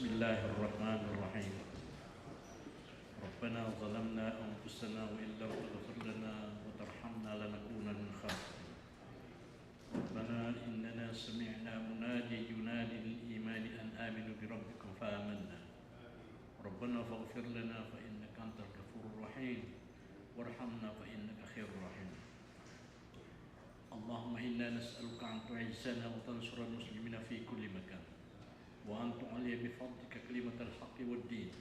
الله الرحمن الرحيم. ربنا ظلمنا أنفسنا وإن لم تغفر لنا وترحمنا لنكونن من الخاسرين. ربنا إننا سمعنا منادي ينادي للإيمان أن آمنوا بربكم فآمنا. ربنا فاغفر لنا فإنك أنت الغفور الرحيم وارحمنا فإنك خير الرحيم. اللهم إنا نسألك أن تعزنا وتنصر المسلمين في كل مكان، وأن تعلي بفضلك كلمة الحق والدين،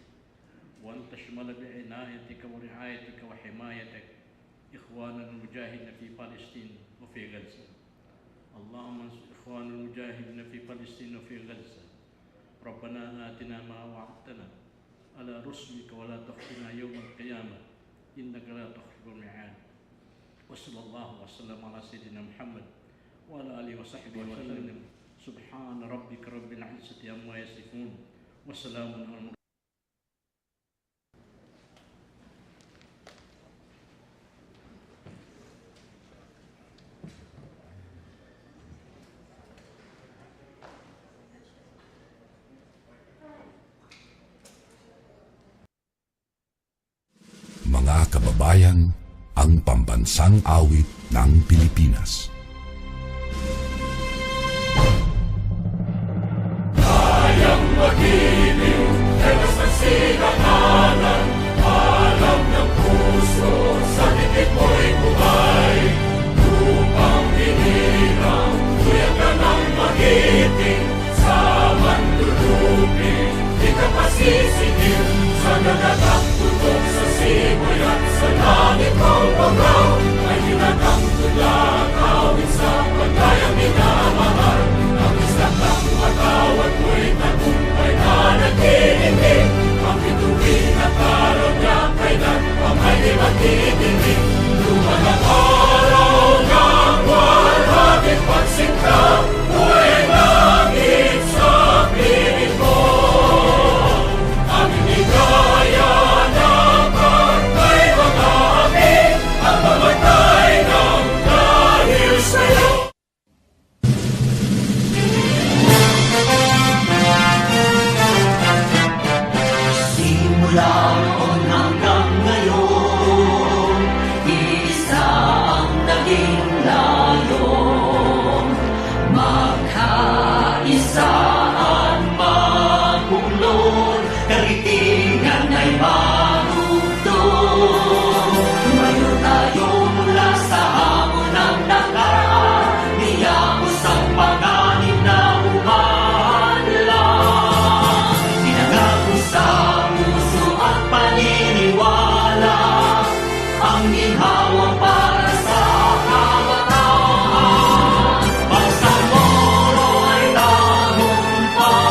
وأن تشمل بعنايتك ورعايتك وحمايتك إخواننا المجاهدين في فلسطين وفي غزة. اللهم انصر إخواننا المجاهدين في فلسطين وفي غزة. ربنا آتنا ما وعدتنا على رسلك ولا تخزنا يوم القيامة إنك لا تخلف الميعاد. وصلى الله وسلم على سيدنا محمد وعلى آله وصحبه وسلم. سبحان ربك رب العزة عما يصفون وسلام على المرسلين. Mga kababayan, ang pambansang awit ng Pilipinas. Kayang magiliw, telas ng sinakanan, alam ng puso, sa dikit mo'y buhay. Lupang hinirang, tuyak ka ng magiting, sa manlulupin, di ka pasisigil, sa nagatak tutok sa simoy at sa langit mong pagaw, ay hinatang tulad, awit sa paglayang minamahal. Ang islang ng matawad mo'y tagumpay na nagkikinig, ang bituin at araw niya kailan pa may di magdidinig. Luman ang araw ng walhaging pagsinta, buhay langit sa piling mo. Aming higaya ng pagkay mga amin, at mamatay ng dahil sa'yo. Simula noon hanggang ngayon, isa ang naging layon. Magkaisa at magbuklod, karitingan ay marugtong. Tumayo tayo mula sa hamon ng nakaraan, niyapos ang panganib na umanlang. Pinangako sa puso at paniniwala, ang ginhawa para sa kabataan. Bangsamoro ay tagumpay,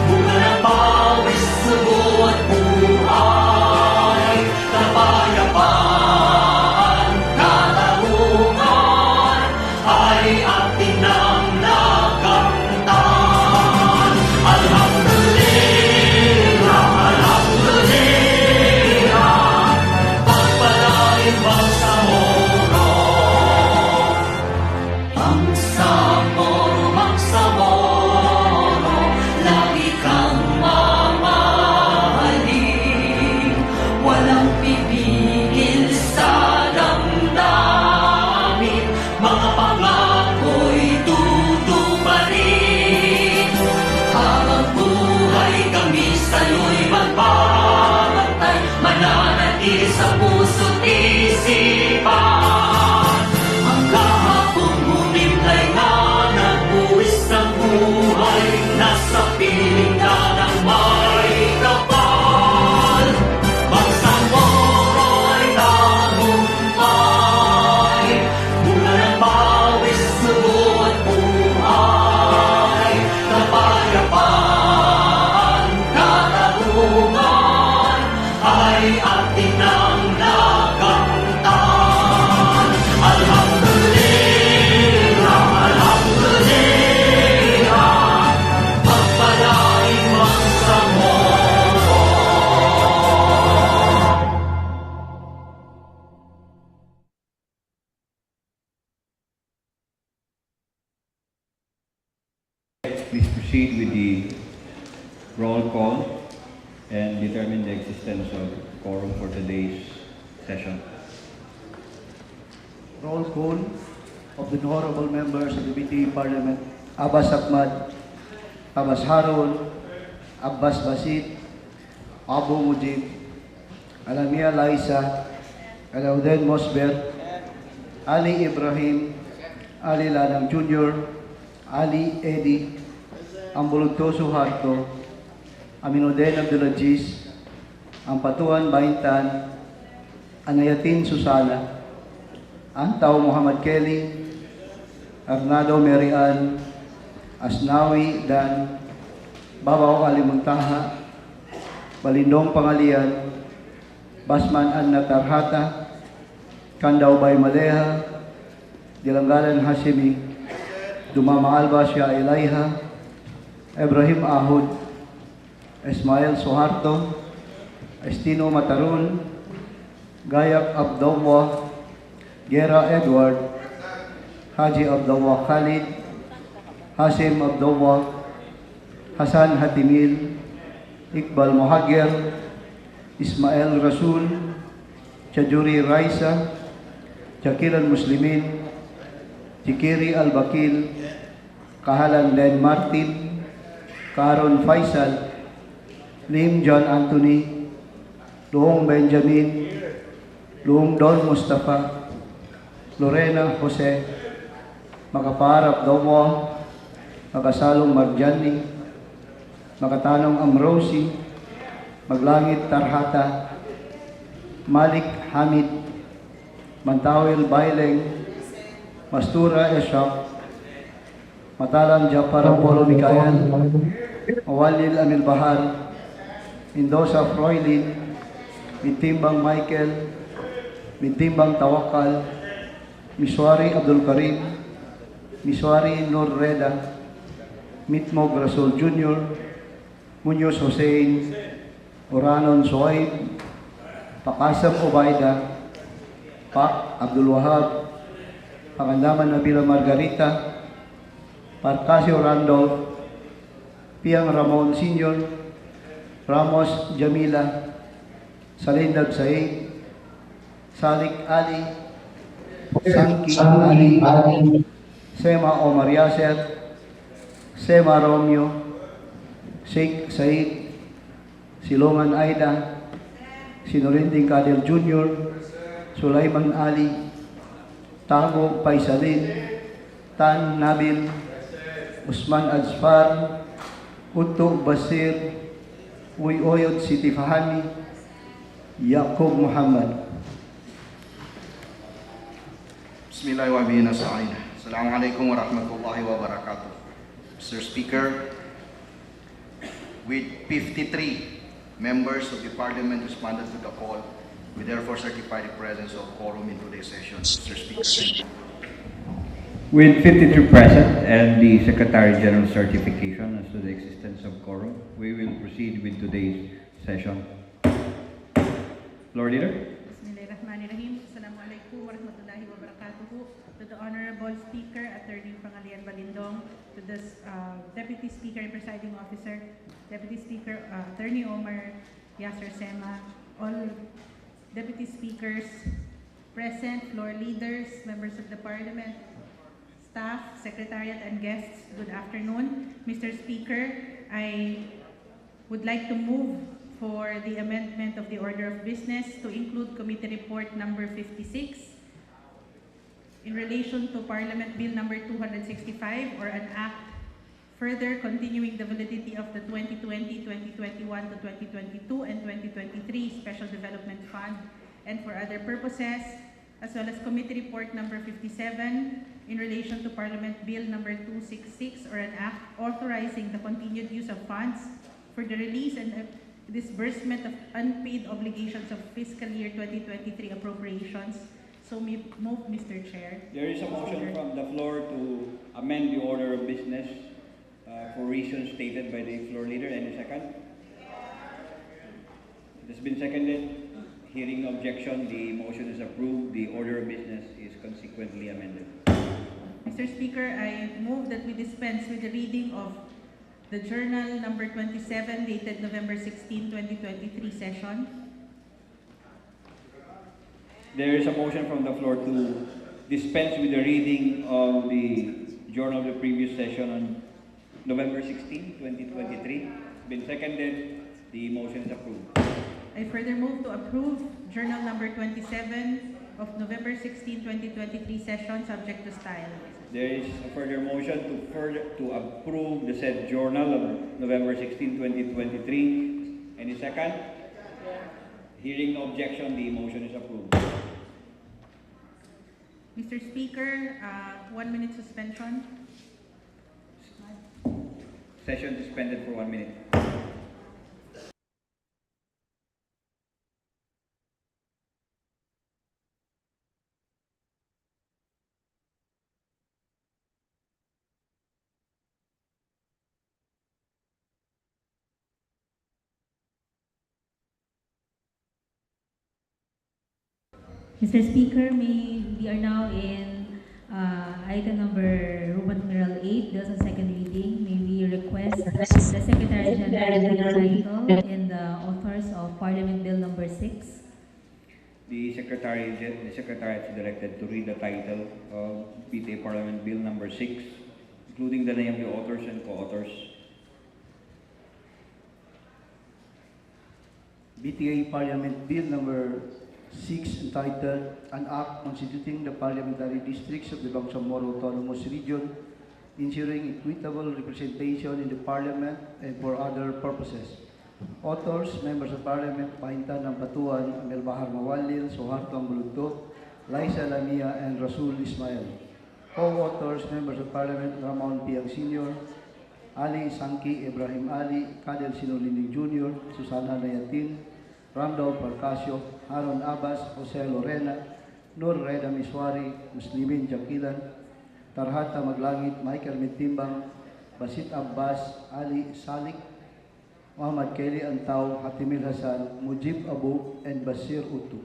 bunga ng pawis, sugo at buhay. Kapayapaan, katarungan, ay atin ng nakamtan. Alhamdulillah, alhamdulillah, pagpalain Bangsamoro. Bangsamoro, Bangsamoro, lagi kang mamahalin. Walang pipigil sa damdamin, mga pangako'y tutuparin. Habang buhay kami sa'yo'y magbabantay, mananatili sa puso't isipan. Ang kahapong humimlay na nagbuwis ng buhay, nasa piling ka ng may kapal. Bangsamoro ay tagumpay, bunga ng pawis, sugo at buhay. Kapayapaan, katarungan, ay atin ang nakamtan. Alhamdulillah, alhamdulillah, pagpalain Bangsamoro. Please proceed with the roll call and determine the existence of quorum for today's session. Roll call of the honorable members of the BTA Parliament: Abbas Ahmad, Abbas Harun, Abbas Basit, Abu Mujib, Alamia Laisa, Alauden Mosber, Ali Ibrahim, Ali Lanang Jr., Ali Edi, Ambulugto Suharto, Aminuddin Abdulaziz, Ampatuan Baintan, Anayatin Susana, Antaw Muhammad Kelly, Arnado Merian, Asnawi Dan, Babaw Alimuntaha, Balindong Pangalian, Basman Anna Tarhata, Kandaw Bay Maleha, Dilanggalan Hashimi, Dumama Alba Shia Ilaiha, Ibrahim Ahud, Ismail Suharto, Estino Matarun, Gayak Abdullah, Gera Edward, Haji Abdullah Khalid, Hasim Abdullah, Hasan Hatimil, Iqbal Mohagir, Ismail Rasul, Chajuri Raisa, Jakir Al-Muslimin, Jikiri Al-Bakil, Kahalan Len Martin, Karon Faisal, Lim John Anthony, Luong Benjamin, Luong Don Mustafa, Lorena Jose, Makapar Abdullah, Makasalong Marjani, Makatanong Amrosi, Maglangit Tarhata, Malik Hamid, Mantawil Baileng, Mastura Eshak, Matalang Japar Apollo Mikael, Mawalil Amil Bahar, Mendoza Froilin, Mitimbang Michael, Mitimbang Tawakal, Miswari Abdul Karim, Miswari Nur Reda, Mitmog Rasul Jr., Munoz Hussein, Oranon Soaib, Pakasam Obaida, Pak Abdul Wahab, Pakandaman Nabila Margarita, Parcasio Randolph, Piang Ramon Sr., Ramos Jamila, Salindag Said, Salik Ali, Sangki Ali, Sema Omar Yasser, Sema Romeo, Sheikh Said, Silongan Aida, Sinurinding Kadir Jr., Sulaiman Ali, Tago Paisalin, Tan Nabil, Usman Azfar, Uto Basir, Uyoyot Siti Fahami, Yaqub Muhammad. Bismillahirrahmanirrahim. Assalamualaikum warahmatullahi wabarakatuh. Mr. Speaker, with 53 members of the Parliament responded to the call, we therefore certify the presence of quorum in today's session. Mr. Speaker, thank you. With 53 present and the Secretary General certification as to the existence of quorum, we will proceed with today's session. Floor Leader. Bismillahirrahmanirrahim. Assalamualaikum warahmatullahi wabarakatuh. To the Honorable Speaker, Attorney Pangalian Balindong, to the Deputy Speaker and Presiding Officer, Deputy Speaker Attorney Omar Yasser Sema, all Deputy Speakers present, floor leaders, members of the Parliament, staff, Secretariat, and guests, good afternoon. Mr. Speaker, I would like to move for the amendment of the order of business to include Committee Report number 56 in relation to Parliament Bill number 265, or an act further continuing the validity of the 2020, 2021 to 2022 and 2023 Special Development Fund and for other purposes, as well as Committee Report number 57 in relation to Parliament Bill number 266, or an act authorizing the continued use of funds for the release and disbursement of unpaid obligations of fiscal year 2023 appropriations. So move, Mr. Chair. There is a motion from the floor to amend the order of business for reasons stated by the floor leader. Any second? It has been seconded. Hearing no objection, the motion is approved. The order of business is consequently amended. Mr. Speaker, I move that we dispense with the reading of the Journal number 27 dated November 16, 2023 session. There is a motion from the floor to dispense with the reading of the journal of the previous session on November 16, 2023. Been seconded. The motion is approved. I further move to approve Journal number 27 of November 16, 2023 session subject to style. There is a further motion to approve the said journal of November 16, 2023. Any second? Hearing no objection, the motion is approved. Mr. Speaker, 1 minute suspension. Session suspended for 1 minute. Mr. Speaker, we are now in item number Roman numeral 8, bills on second reading. May we request the Secretary General to read the title and the authors of Parliament Bill number 6. The Secretary is directed to read the title of BTA Parliament Bill number 6, including the name of the authors and co-authors. BTA Parliament Bill number 6 entitled An Act Constituting the Parliamentary Districts of the Bangsamoro Autonomous Region, ensuring equitable representation in the Parliament and for other purposes. Authors, Members of Parliament, Pahintan ng Batuan, Amel Bahar Mawalil, Suharto Ambulugto, Liza Lamia, and Rasul Ismail. Co-authors, Members of Parliament, Ramon Piang Sr., Ali Sanki, Ibrahim Ali, Kadel Sinolining Jr., Susana Nayatin, Ramdal Parcasio, Haron Abbas, Jose Lorena, Nur Reda Miswari, Muslimin Jakilan, Tarhata Maglangit, Michael Mitimbang, Basit Abbas, Ali Salik, Muhammad Kelly Antaw, Hatimil Hasan, Mujib Abu, and Basir Utu.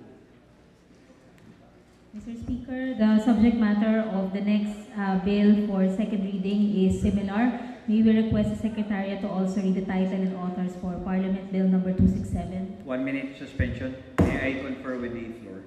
Mr. Speaker, the subject matter of the next bill for second reading is similar. May we request the Secretariat to also read the title and authors for Parliament Bill number 267. 1 minute suspension. May I confer with the floor?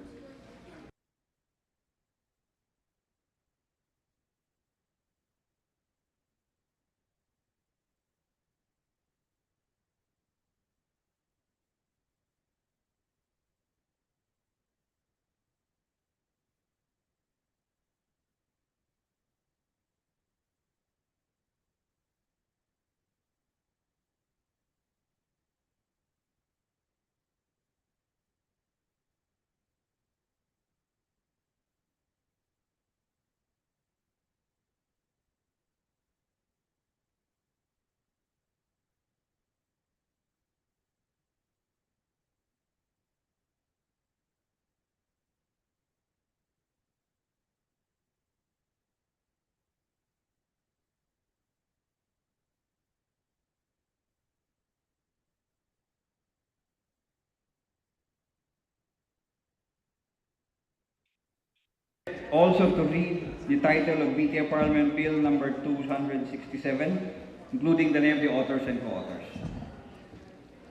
Also to read the title of BTA Parliament Bill number 267, including the name of the authors and co-authors.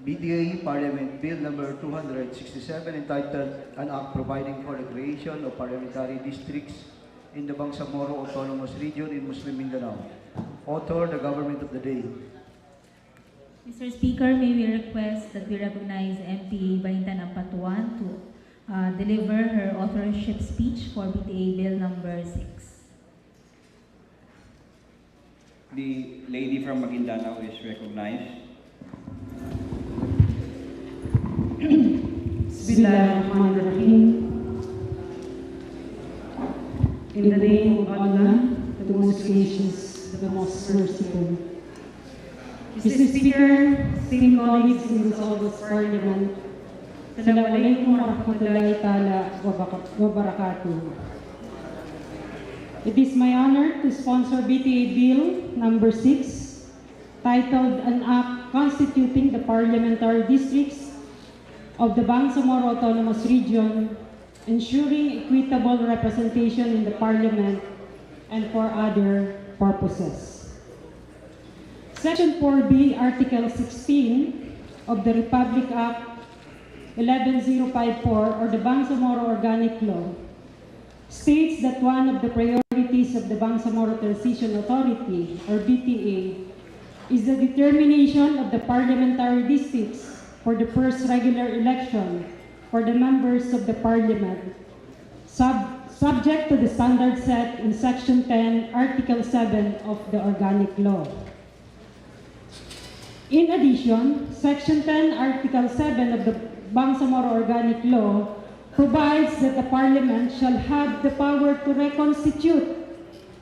BTA Parliament Bill number 267 entitled An Act Providing for the Creation of Parliamentary Districts in the Bangsamoro Autonomous Region in Muslim Mindanao. Author, the Government of the Day. Mr. Speaker, may we request that we recognize MP Pahintan ng Batuan to deliver her authorship speech for BTA Bill number 6. The lady from Maguindanao is recognized. Bismillahirrahmanirrahim. In the name of Allah, the most gracious, the most merciful. Mr. Speaker, esteemed colleagues in this August Parliament, Assalamualaikum warahmatullahi ta'ala wabarakatuh. It is my honor to sponsor BTA Bill number 6, titled An Act Constituting the Parliamentary Districts of the Bangsamoro Autonomous Region, ensuring equitable representation in the Parliament and for other purposes. Section 4B, Article 16 of the Republic Act 11054 or the Bangsamoro Organic Law states that one of the priorities of the Bangsamoro Transition Authority or BTA is the determination of the parliamentary districts for the first regular election for the members of the parliament, subject to the standard set in Section 10, Article 7 of the Organic Law. In addition, Section 10, Article 7 of the Bangsamoro Organic Law provides that the Parliament shall have the power to reconstitute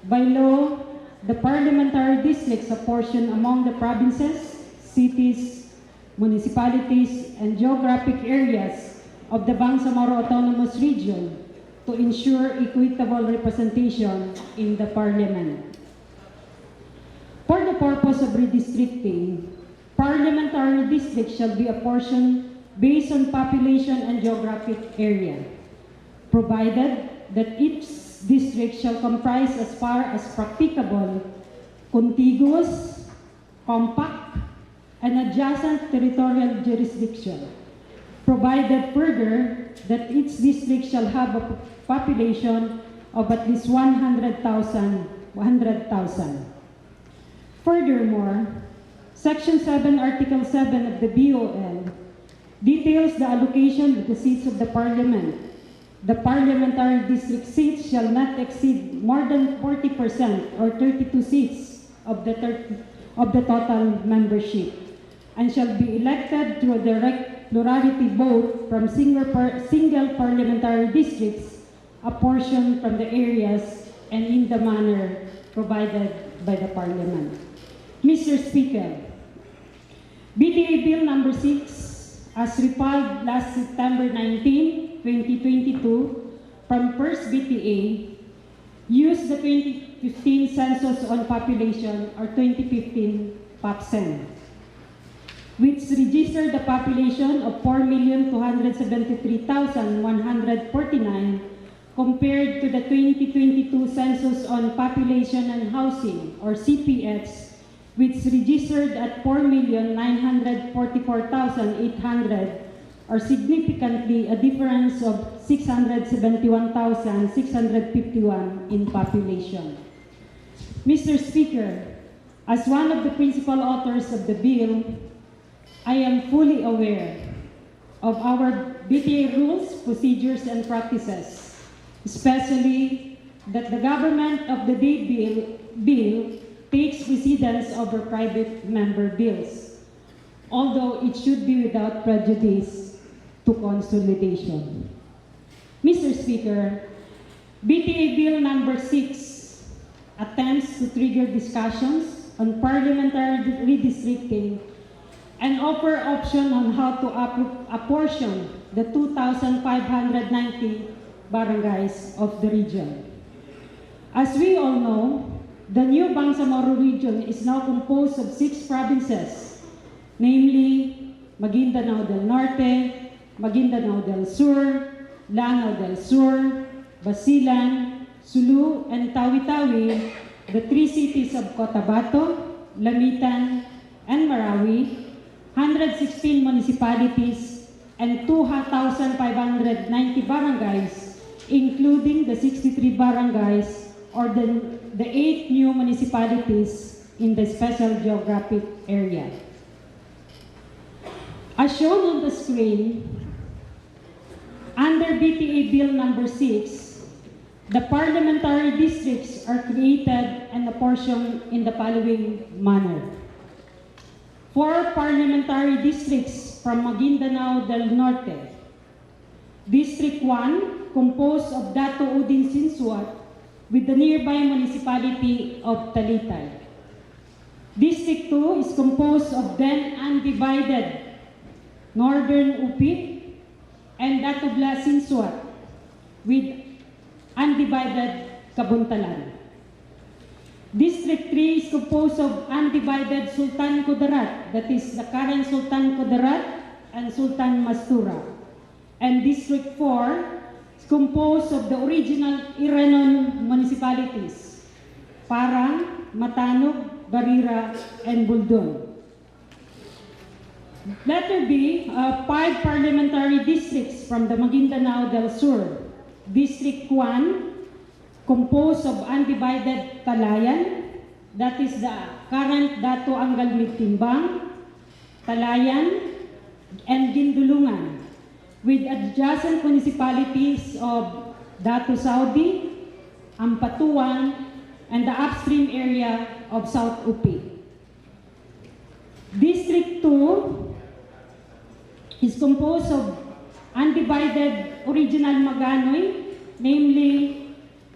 by law the parliamentary districts apportioned among the provinces, cities, municipalities, and geographic areas of the Bangsamoro Autonomous Region to ensure equitable representation in the Parliament. For the purpose of redistricting, parliamentary districts shall be apportioned based on population and geographic area, provided that each district shall comprise as far as practicable, contiguous, compact, and adjacent territorial jurisdiction, provided further that each district shall have a population of at least 100,000. Furthermore, Section 7, Article 7 of the BOL details the allocation of the seats of the Parliament. The parliamentary district seats shall not exceed more than 40% or 32 seats of the total membership and shall be elected through a direct plurality vote from single parliamentary districts apportioned from the areas and in the manner provided by the Parliament. Mr. Speaker, BTA Bill number 6, as refiled last September 19, 2022, from First BTA, used the 2015 Census on Population or 2015 POPCEN, which registered a population of 4,273,149 compared to the 2022 Census on Population and Housing or CPH, which registered at 4,944,800, or significantly a difference of 671,651 in population. Mr. Speaker, as one of the principal authors of the bill, I am fully aware of our BTA rules, procedures, and practices, especially that the government of the day bill takes precedence over private member bills, although it should be without prejudice to consolidation. Mr. Speaker, BTA Bill number 6 attempts to trigger discussions on parliamentary redistricting and offer option on how to apportion the 2,590 barangays of the region. As we all know, the new Bangsamoro region is now composed of 6 provinces, namely Maguindanao del Norte, Maguindanao del Sur, Lanao del Sur, Basilan, Sulu, and Tawi-Tawi, the 3 cities of Cotabato, Lamitan, and Marawi, 116 municipalities, and 2,590 barangays, including the 63 barangays or the 8 new municipalities in the special geographic area. As shown on the screen, under BTA Bill number 6, the parliamentary districts are created and apportioned in the following manner. 4 parliamentary districts from Maguindanao del Norte. District 1, composed of Dato Udin Sinsuat, with the nearby municipality of Talitay. District 2 is composed of then undivided Northern Upit and Dato Blas Sinsuat, with undivided Kabuntalan. District 3 is composed of undivided Sultan Kudarat, that is the current Sultan Kudarat and Sultan Mastura. And District 4 is composed of the original Iranon municipalities, Parang, Matanog, Barira, and Buldon. Letter B, 5 parliamentary districts from the Maguindanao del Sur. District 1, composed of undivided Talayan, that is the current Dato Angal Migtimbang, Talayan, and Gindulungan, with adjacent municipalities of Dato Saudi, Ampatuan, and the upstream area of South Upi. District 2 is composed of undivided original Maganoy, namely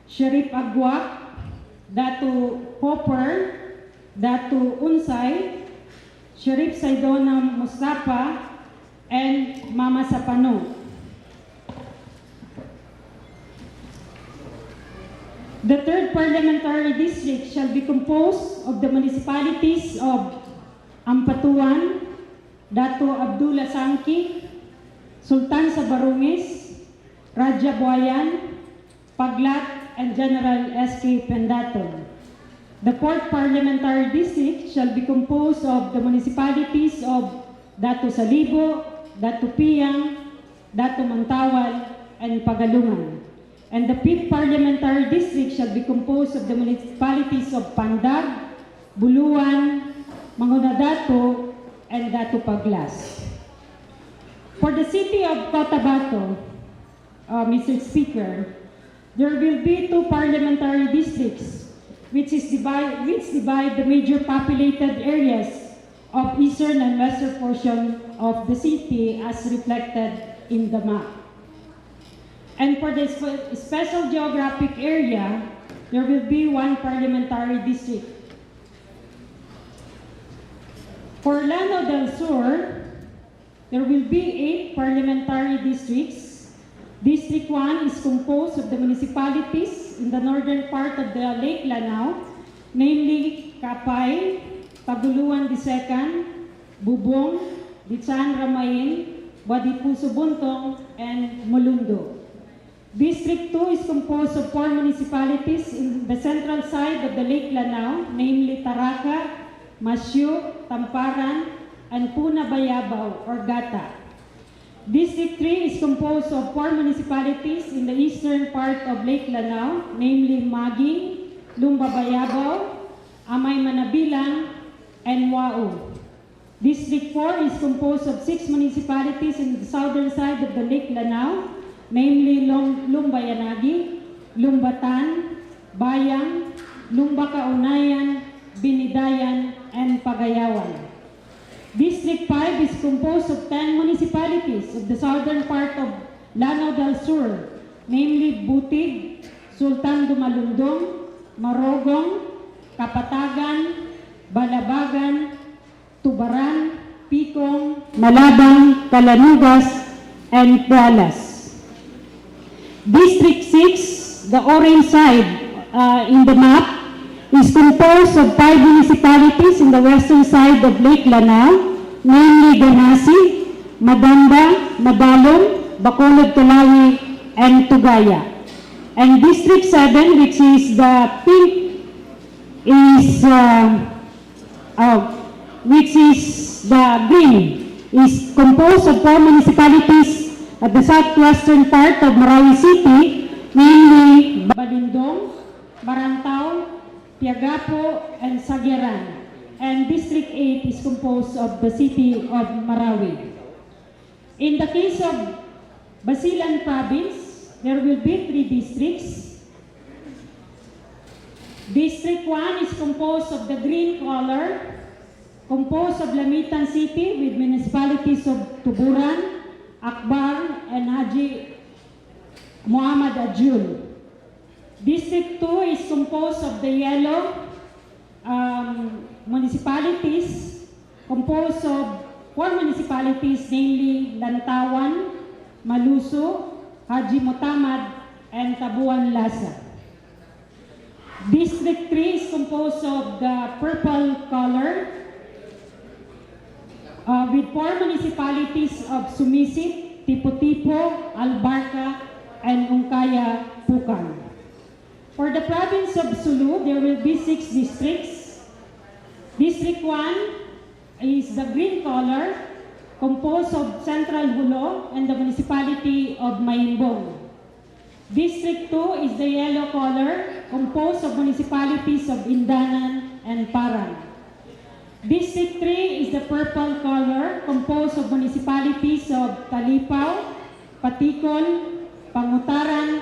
Sharif Agwak, Dato Hopper, Dato Unsay, Sharif Saidona Mustafa, and Mama Sapano. The third parliamentary district shall be composed of the municipalities of Ampatuan, Dato Abdullah Sangki, Sultan Sabarungis, Raja Buayan, Paglat, and General S.K. Pendaton. The fourth parliamentary district shall be composed of the municipalities of Dato Salibo, Dato Piang, Dato Mantawal, and Pagalungan. And the fifth parliamentary district shall be composed of the municipalities of Pandag, Buluan, Mangunadato, and Dato Paglas. For the city of Cotabato, Mr. Speaker, there will be 2 parliamentary districts which divide the major populated areas of eastern and western portion of the city as reflected in the map. And for the special geographic area, there will be 1 parliamentary district. For Lanao del Sur, there will be 8 parliamentary districts. District 1 is composed of the municipalities in the northern part of the Lake Lanao, namely Kapay, Paguluan II, Bubong, Ditsan Ramain, Wadipuso Buntong, and Molundo. District 2 is composed of 4 municipalities in the central side of the Lake Lanao, namely Taraca, Masyu, Tamparan, and Puna Bayabao or Gata. District 3 is composed of 4 municipalities in the eastern part of Lake Lanao, namely Maging, Lumba Bayabao, Amay Manabilang, and Wao. District 4 is composed of 6 municipalities in the southern side of the Lake Lanao, namely Lumbayanagi, Lumbatan, Bayang, Lumbakaunayan, Binidayan, and Pagayawan. District 5 is composed of 10 municipalities of the southern part of Lanao del Sur, namely Butig, Sultan Dumalundong, Marogong, Kapatagan, Balabagan, Tubaran, Picong, Malabang, Calanugas, and Pualas. District 6, the orange side in the map, is composed of 5 municipalities in the western side of Lake Lanao, namely Ganasi, Madamba, Mabalon, Bacolod, Talawi, and Tugaya. And District 7, which is the pink, which is the green, is composed of 4 municipalities at the southwestern part of Marawi City, namely Balindong, Barantao, Piagapo, and Sagiran. And District 8 is composed of the city of Marawi. In the case of Basilan Province, there will be 3 districts. District 1 is composed of the green color, composed of Lamitan City with municipalities of Tuburan, Akbar, and Haji Muhammad Ajul. District 2 is composed of the yellow municipalities, composed of 4 municipalities, namely Lantawan, Maluso, Haji Mutamad, and Tabuan Lasa. District 3 is composed of the purple color with 4 municipalities of Sumisip, Tipo-Tipo, Albarca, and Ungkaya, Pukan. For the province of Sulu, there will be 6 districts. District 1 is the green color, composed of Central Hulo and the municipality of Mayimbong. District 2 is the yellow color, composed of municipalities of Indanan and Parang. District 3 is the purple color, composed of municipalities of Talipao, Patikol, Pangutaran,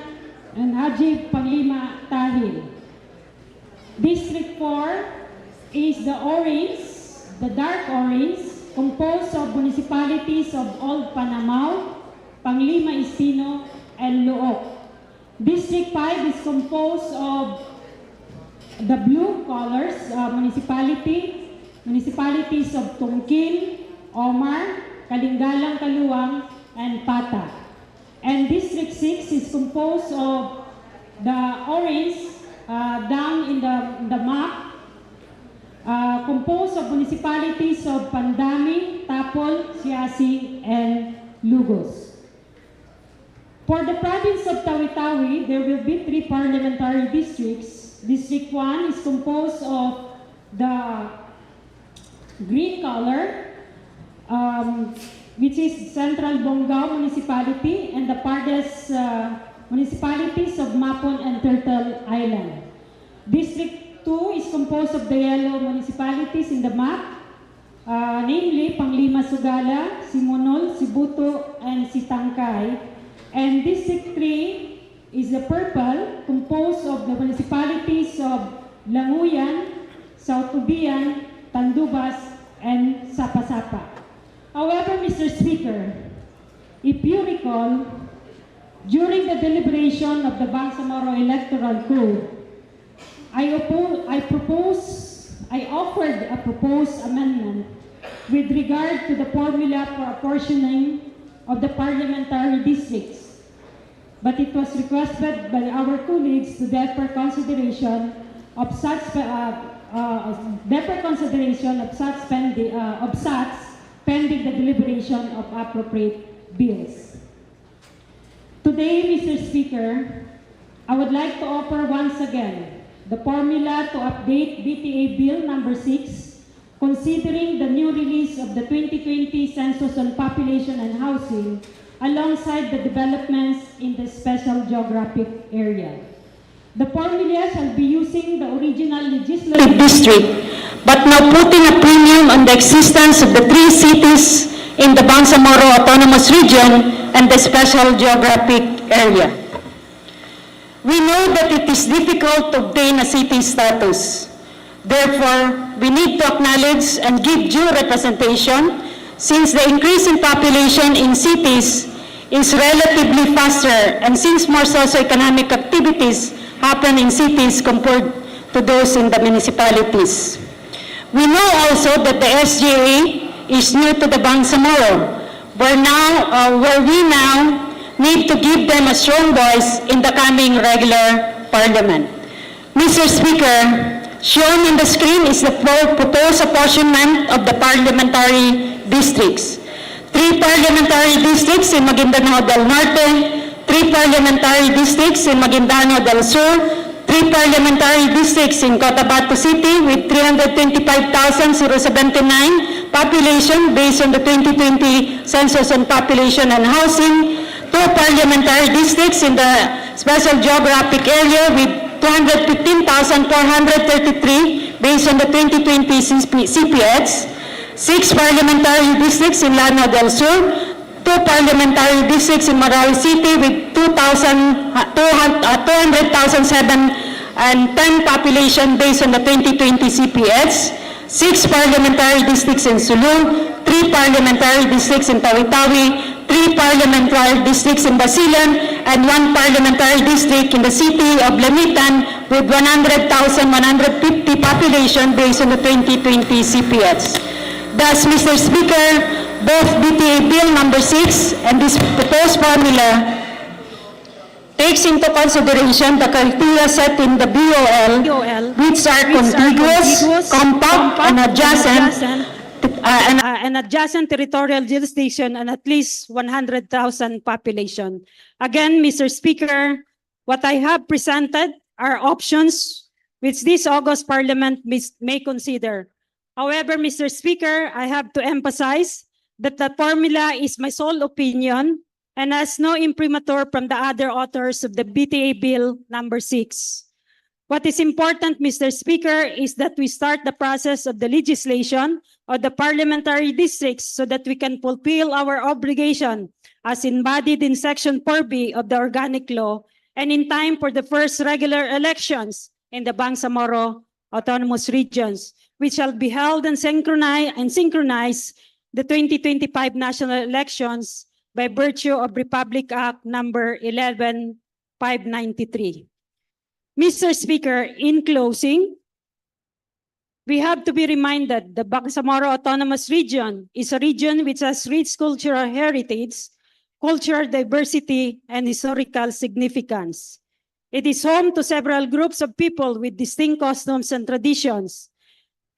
and Haji Panglima Tahil. District 4 is the orange, the dark orange, composed of municipalities of Old Panamao, Panglima Istino, and Luok. District 5 is composed of the blue colors, municipalities of Tungkil, Omar, Kalingalang Kaluang, and Pata. And District 6 is composed of the orange down in the map, composed of municipalities of Pandami, Tapol, Siasi, and Lugos. For the province of Tawi-Tawi, there will be 3 parliamentary districts. District 1 is composed of the green color, which is Central Bongao Municipality and the Pardes municipalities of Mapon and Turtle Island. District 2 is composed of the yellow municipalities in the map, namely Panglima Sugala, Simonol, Sibuto, and Sitangkay. And District 3 is the purple, composed of the municipalities of Languyan, South Ubian, Tandubas, and Sapasapa. However, Mr. Speaker, if you recall, during the deliberation of the Bangsamoro Electoral Code, I offered a proposed amendment with regard to the formula for apportioning of the parliamentary districts, but it was requested by our colleagues to defer consideration of such pending the deliberation of appropriate bills. Today, Mr. Speaker, I would like to offer once again the formula to update BTA Bill number 6, considering the new release of the 2020 Census on Population and Housing, alongside the developments in the special geographic area. The formula shall be using the original legislative district, but now putting a premium on the existence of the 3 cities in the Bangsamoro Autonomous Region and the special geographic area. We know that it is difficult to obtain a city status. Therefore, we need to acknowledge and give due representation, since the increase in population in cities is relatively faster, and since more socioeconomic activities happen in cities compared to those in the municipalities. We know also that the SGA is new to the Bangsamoro, where we now need to give them a strong voice in the coming regular parliament. Mr. Speaker, shown in the screen is the proposed apportionment of the parliamentary districts. 3 parliamentary districts in Maguindanao del Norte, 3 parliamentary districts in Maguindanao del Sur, 3 parliamentary districts in Cotabato City with 325,079 population based on the 2020 Census on Population and Housing, 2 parliamentary districts in the special geographic area with 215,433 based on the 2020 CPX, 6 parliamentary districts in Lanao del Sur, 2 parliamentary districts in Marawi City with 200,007 population based on the 2020 CPX, 6 parliamentary districts in Sulu, 3 parliamentary districts in Tawi-Tawi, 3 parliamentary districts in Basilan, and 1 parliamentary district in the city of Lamitan with 100,150 population based on the 2020 CPX. Thus, Mr. Speaker, both BTA Bill number 6 and this proposed formula takes into consideration the criteria set in the BOL, which are contiguous, compact, and adjacent territorial jurisdiction and at least 100,000 population. Again, Mr. Speaker, what I have presented are options which this August Parliament may consider. However, Mr. Speaker, I have to emphasize that the formula is my sole opinion and has no imprimatur from the other authors of the BTA Bill number 6. What is important, Mr. Speaker, is that we start the process of the legislation of the parliamentary districts so that we can fulfill our obligation as embodied in Section 4B of the Organic Law and in time for the first regular elections in the Bangsamoro Autonomous Regions, which shall be held and synchronize the 2025 national elections by virtue of Republic Act number 11593. Mr. Speaker, in closing, we have to be reminded the Bangsamoro Autonomous Region is a region which has rich cultural heritage, cultural diversity, and historical significance. It is home to several groups of people with distinct customs and traditions.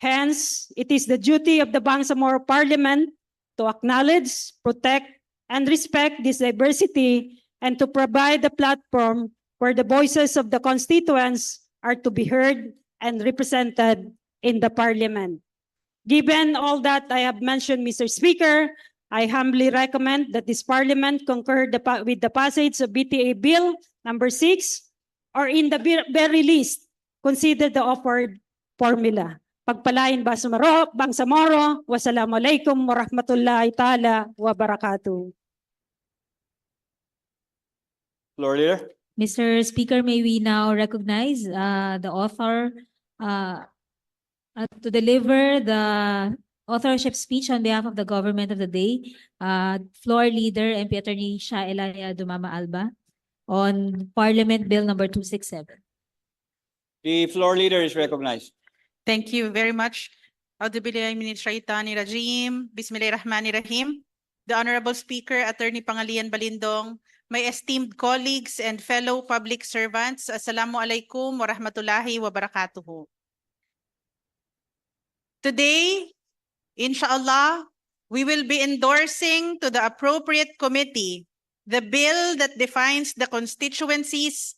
Hence, it is the duty of the Bangsamoro Parliament to acknowledge, protect, and respect this diversity and to provide a platform where the voices of the constituents are to be heard and represented in the Parliament. Given all that I have mentioned, Mr. Speaker, I humbly recommend that this Parliament concur with the passage of BTA Bill number 6, or in the very least, consider the offered formula. Pagpalain Bangsamoro, wassalamualaikum warahmatullahi ta'ala wabarakatuh. Floor Leader. Mr. Speaker, may we now recognize the author to deliver the authorship speech on behalf of the government of the day, Floor Leader MP Attorney Shaelaya Dumama Alba on Parliament Bill number 267. The floor leader is recognized. Thank you very much. Audibillahi minash shaitani rajim. Bismillahirrahmanirrahim. The Honorable Speaker, Attorney Pangalian Balindong, my esteemed colleagues and fellow public servants, Assalamu alaikum wa rahmatullahi wa barakatuhu. Today, inshallah, we will be endorsing to the appropriate committee the bill that defines the constituencies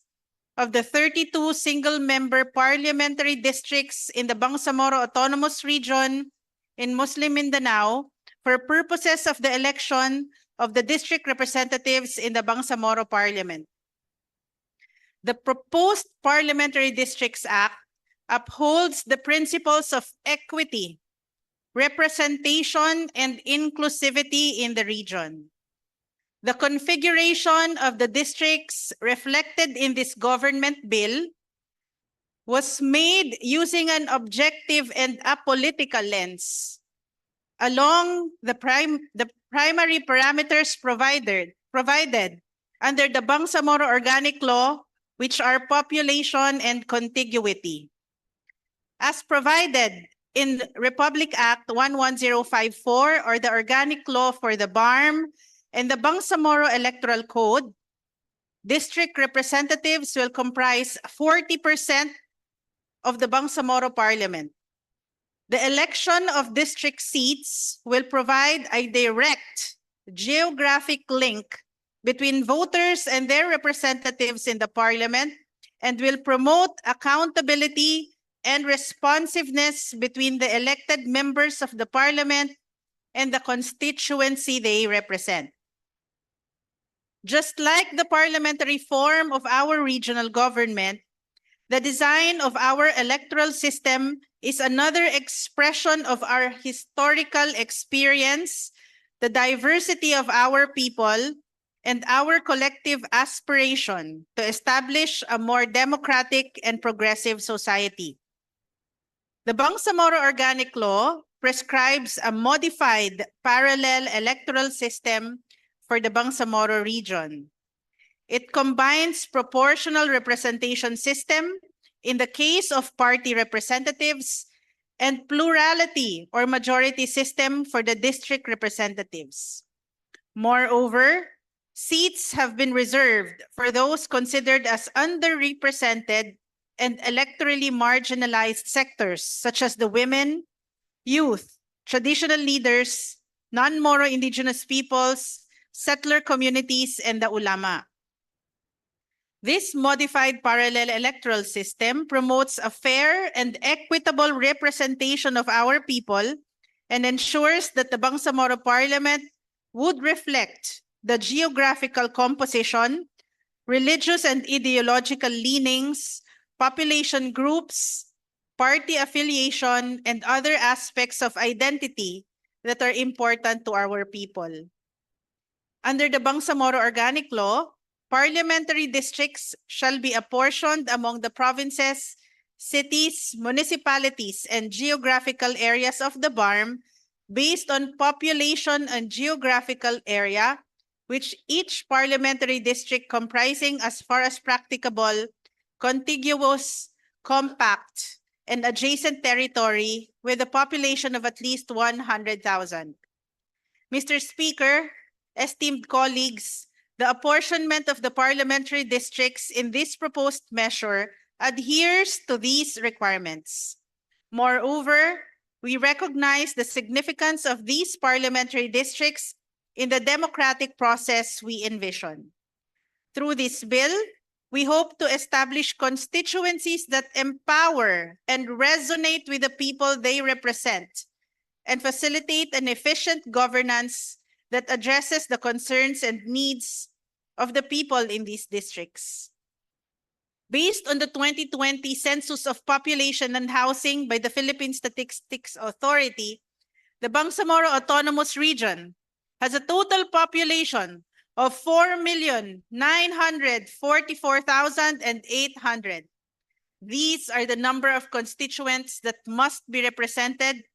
of the 32 single-member parliamentary districts in the Bangsamoro Autonomous Region in Muslim Mindanao for purposes of the election of the district representatives in the Bangsamoro Parliament. The proposed Parliamentary Districts Act upholds the principles of equity, representation, and inclusivity in the region. The configuration of the districts reflected in this government bill was made using an objective and apolitical lens along the primary parameters provided under the Bangsamoro Organic Law, which are population and contiguity. As provided in Republic Act 11054, or the Organic Law for the BARM, and the Bangsamoro Electoral Code, district representatives will comprise 40% of the Bangsamoro Parliament. The election of district seats will provide a direct geographic link between voters and their representatives in the Parliament and will promote accountability and responsiveness between the elected members of the Parliament and the constituency they represent. Just like the parliamentary form of our regional government, the design of our electoral system is another expression of our historical experience, the diversity of our people, and our collective aspiration to establish a more democratic and progressive society. The Bangsamoro Organic Law prescribes a modified parallel electoral system for the Bangsamoro region. It combines proportional representation system in the case of party representatives and plurality or majority system for the district representatives. Moreover, seats have been reserved for those considered as underrepresented and electorally marginalized sectors such as the women, youth, traditional leaders, non-Moro indigenous peoples, settler communities, and the ulama. This modified parallel electoral system promotes a fair and equitable representation of our people and ensures that the Bangsamoro Parliament would reflect the geographical composition, religious and ideological leanings, population groups, party affiliation, and other aspects of identity that are important to our people. Under the Bangsamoro Organic Law, parliamentary districts shall be apportioned among the provinces, cities, municipalities, and geographical areas of the BARM based on population and geographical area, which each parliamentary district comprising, as far as practicable, contiguous, compact, and adjacent territory with a population of at least 100,000. Mr. Speaker, esteemed colleagues, the apportionment of the parliamentary districts in this proposed measure adheres to these requirements. Moreover, we recognize the significance of these parliamentary districts in the democratic process we envision. Through this bill, we hope to establish constituencies that empower and resonate with the people they represent and facilitate an efficient governance that addresses the concerns and needs of the people in these districts. Based on the 2020 Census of Population and Housing by the Philippine Statistics Authority, the Bangsamoro Autonomous Region has a total population of 4,944,800. These are the number of constituents that must be represented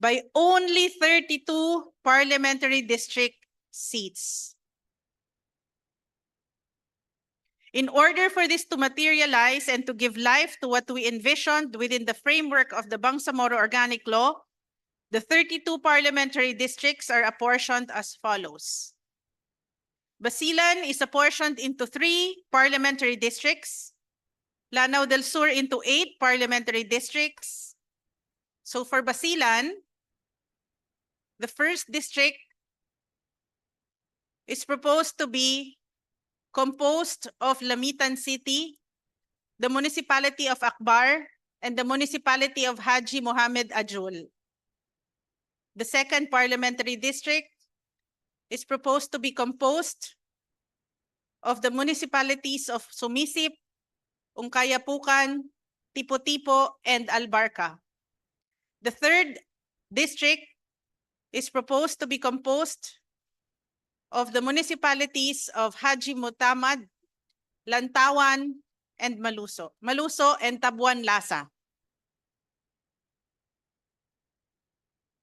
by only 32 parliamentary district seats. In order for this to materialize and to give life to what we envisioned within the framework of the Bangsamoro Organic Law, the 32 parliamentary districts are apportioned as follows. Basilan is apportioned into 3 parliamentary districts, Lanao del Sur into 8 parliamentary districts. So for Basilan, the first district is proposed to be composed of Lamitan City, the municipality of Akbar, and the municipality of Haji Mohammed Ajul. The second parliamentary district is proposed to be composed of the municipalities of Sumisip, Ungkayapukan, Tipo-Tipo, and Albarca. The third district is proposed to be composed of the municipalities of Haji Mutamad, Lantawan, and Maluso and Tabuan Lasa.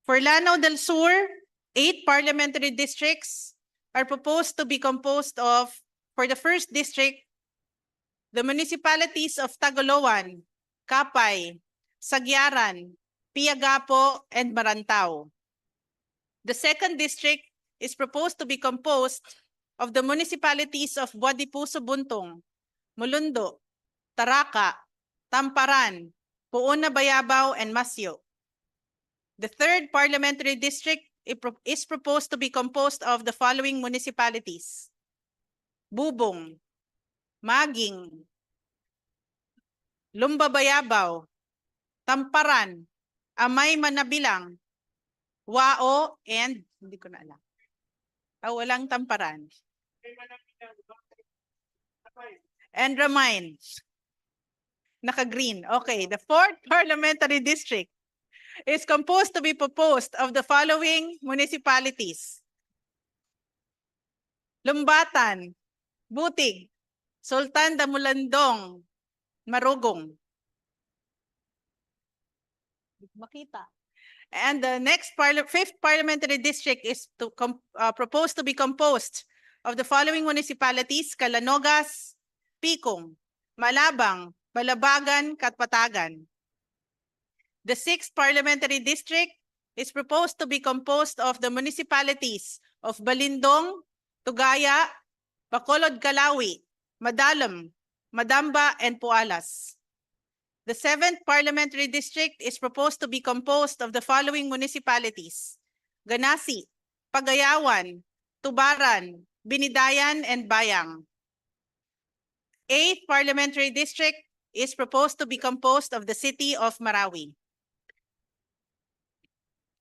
For Lanao del Sur, 8 parliamentary districts are proposed to be composed of, for the first district, the municipalities of Tagoloan, Kapay, Sagyaran, Piagapo, and Marantao. The second district is proposed to be composed of the municipalities of Buadipuso Buntong, Mulundo, Taraca, Tamparan, Puuna Bayabao, and Masyo. The third parliamentary district is proposed to be composed of the following municipalities: Bubong, Maging, Lumba Bayabao, Tamparan, Amay Manabilang, Wao, and hindi ko na alam. Walang Tamparan. And Ramain. Naka-green. Okay, the fourth parliamentary district is composed to be proposed of the following municipalities: Lumbatan, Butig, Sultan Damulandong, Marugong. Makita. And the next fifth parliamentary district is proposed to be composed of the following municipalities: Calanogas, Picong, Malabang, Balabagan, Katpatagan. The sixth parliamentary district is proposed to be composed of the municipalities of Balindong, Tugaya, Bacolod Calawi, Madalam, Madamba, and Pualas. The seventh parliamentary district is proposed to be composed of the following municipalities: Ganasi, Pagayawan, Tubaran, Binidayan, and Bayang. 8th Parliamentary District is proposed to be composed of the city of Marawi.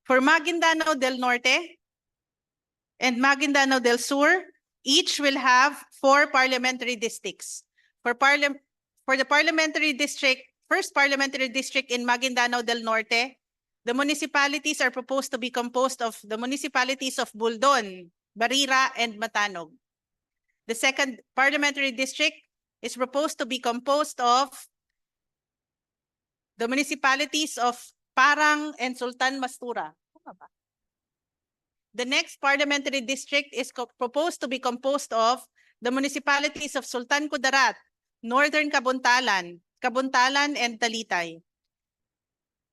For Maguindanao del Norte and Maguindanao del Sur, each will have 4 parliamentary districts. For the parliamentary district, first parliamentary district in Maguindanao del Norte, the municipalities are proposed to be composed of the municipalities of Buldon, Barira, and Matanog. The second parliamentary district is proposed to be composed of the municipalities of Parang and Sultan Mastura. The next parliamentary district is proposed to be composed of the municipalities of Sultan Kudarat, Northern Kabuntalan, and Talitay.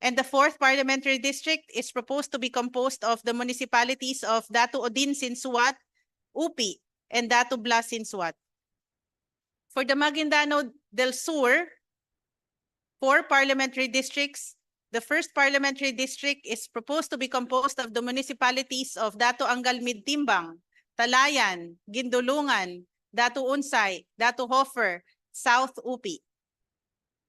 And the fourth parliamentary district is proposed to be composed of the municipalities of Datu Odin Sinsuat, Upi, and Datu Blas Sinsuat. For the Maguindanao del Sur, 4 parliamentary districts. The first parliamentary district is proposed to be composed of the municipalities of Datu Angal Midtimbang, Talayan, Gindulungan, Datu Unsay, Datu Hofer, South Upi.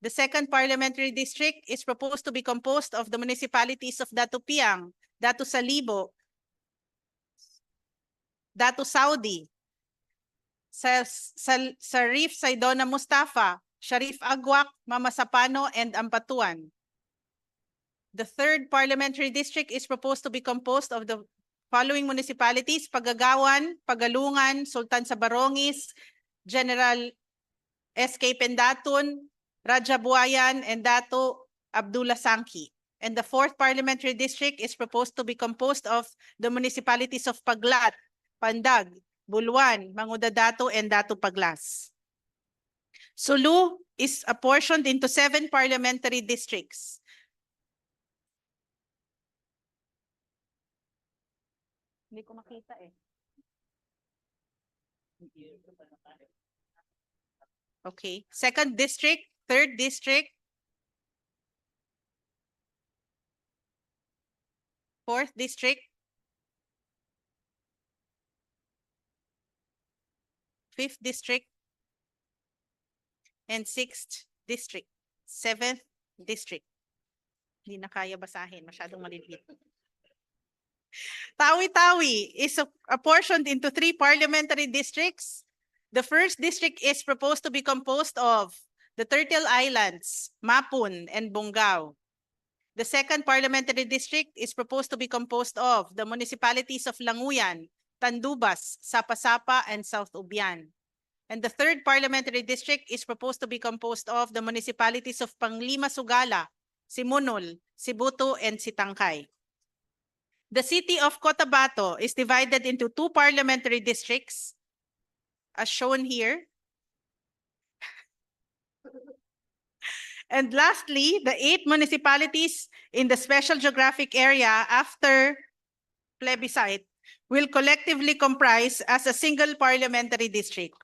The second parliamentary district is proposed to be composed of the municipalities of Datu Piang, Datu Salibo, Datu Saudi, Sarif Saidona Mustafa, Sharif Agwak, Mamasapano, and Ampatuan. The third parliamentary district is proposed to be composed of the following municipalities: Pagagawan, Pagalungan, Sultan Sabarongis, General SK Pendatun, Rajabuayan, and Datu Abdullah Sangki. And the fourth parliamentary district is proposed to be composed of the municipalities of Paglat, Pandag, Bulwan, Mangudadato, and Datu Paglas. Sulu is apportioned into 7 parliamentary districts. Hindi ko makita eh. Okay. Second district, third district, fourth district, fifth district, and sixth district, seventh district. Hindi na kaya basahin, masyadong maliliit. Tawi-tawi is apportioned into 3 parliamentary districts. The first district is proposed to be composed of the Turtle Islands, Mapun, and Bongao. The second parliamentary district is proposed to be composed of the municipalities of Languyan, Tandubas, Sapasapa, and South Ubian. And the third parliamentary district is proposed to be composed of the municipalities of Panglima Sugala, Simunul, Sibuto, and Sitangkay. The city of Cotabato is divided into 2 parliamentary districts, as shown here. And lastly, the 8 municipalities in the special geographic area after plebiscite will collectively comprise as a single parliamentary district.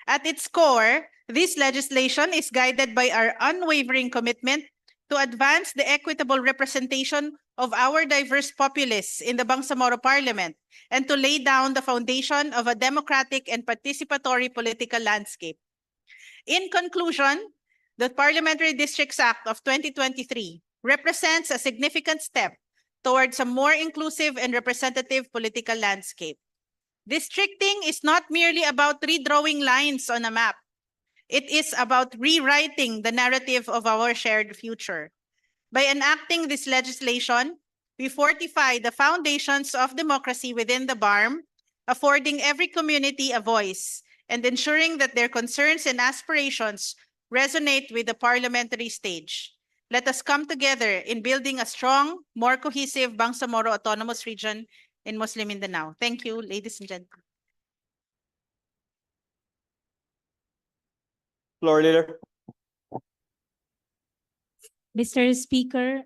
At its core, this legislation is guided by our unwavering commitment to advance the equitable representation of our diverse populace in the Bangsamoro Parliament and to lay down the foundation of a democratic and participatory political landscape. In conclusion, the Parliamentary Districts Act of 2023 represents a significant step towards a more inclusive and representative political landscape. Districting is not merely about redrawing lines on a map. It is about rewriting the narrative of our shared future. By enacting this legislation, we fortify the foundations of democracy within the BARM, affording every community a voice and ensuring that their concerns and aspirations resonate with the parliamentary stage. Let us come together in building a strong, more cohesive Bangsamoro Autonomous Region in Muslim Mindanao. Thank you, ladies and gentlemen. Floor leader. Mr. Speaker,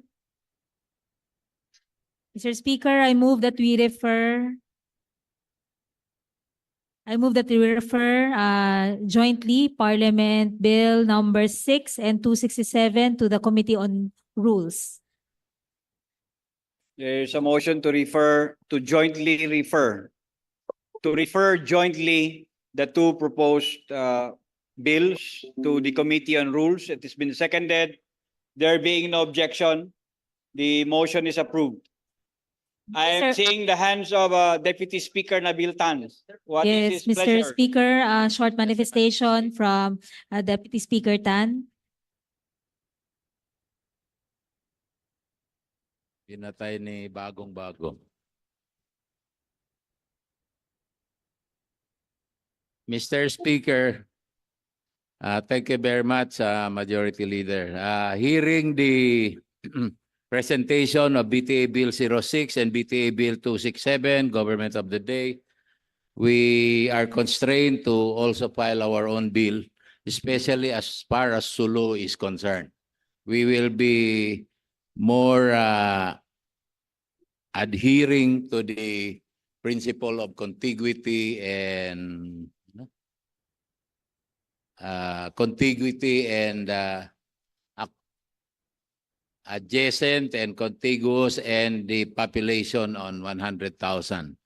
I move that we refer jointly Parliament Bill number 6 and 267 to the Committee on Rules. There's a motion to refer jointly the 2 proposed bills to the Committee on Rules. It has been seconded. There being no objection, the motion is approved. I am Sir- seeing the hands of Deputy Speaker Nabil Tan. What is Yes, his Mr. pleasure? Speaker, short manifestation from Deputy Speaker Tan. Pinatay ni bagong-bago. Mr. Speaker, thank you very much, Majority Leader. Hearing the presentation of BTA Bill 06 and BTA Bill 267, Government of the Day, we are constrained to also file our own bill, especially as far as Sulu is concerned. We will be more adhering to the principle of contiguity and adjacent and contiguous and the population on 100,000.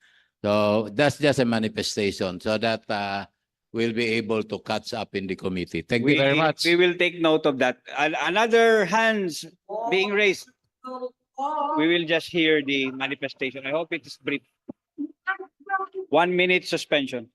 So that's just a manifestation so that we'll be able to catch up in the committee. Thank you very much. We will take note of that. Another hands being raised. We will just hear the manifestation. I hope it is brief. 1 minute suspension.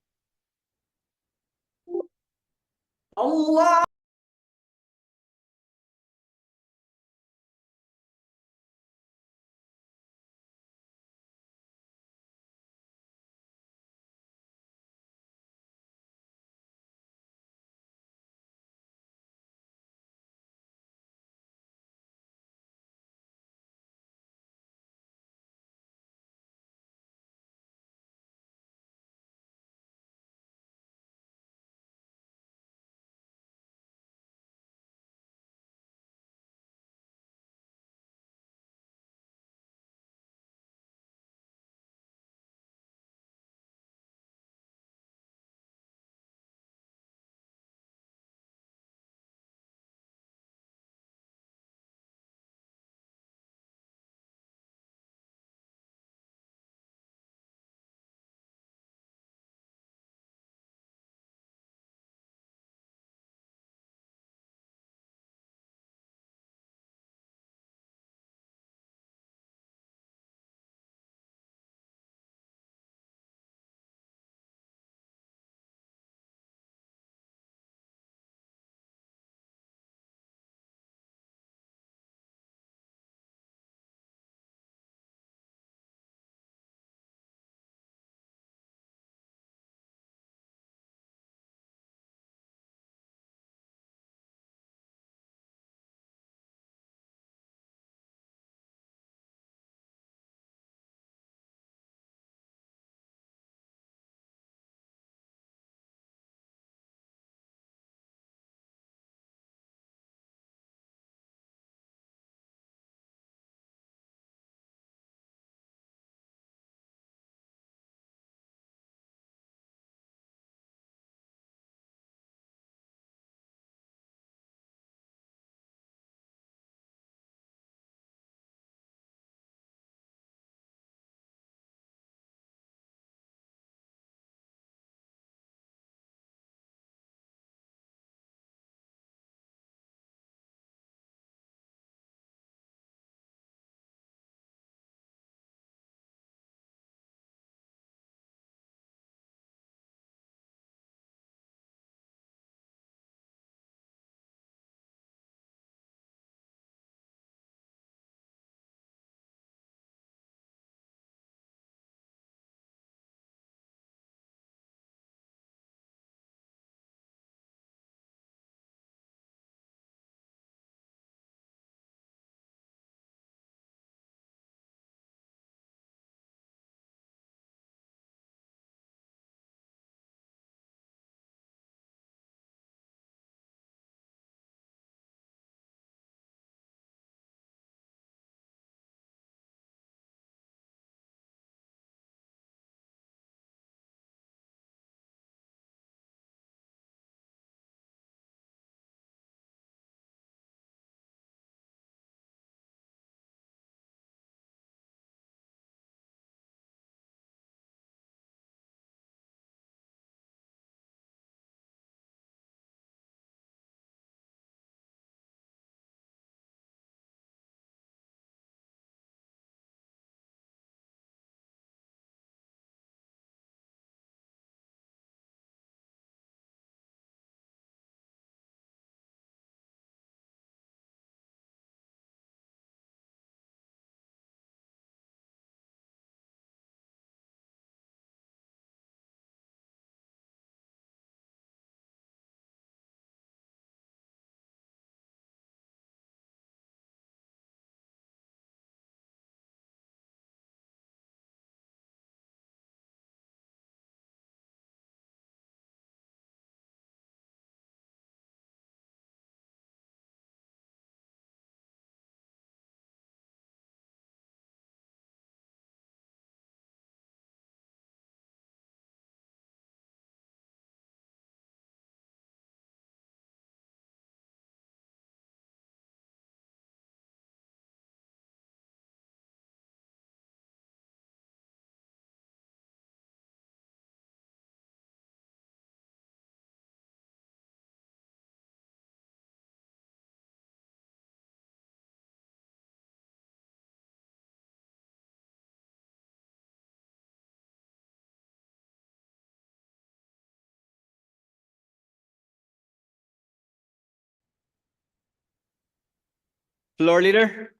Floor leader,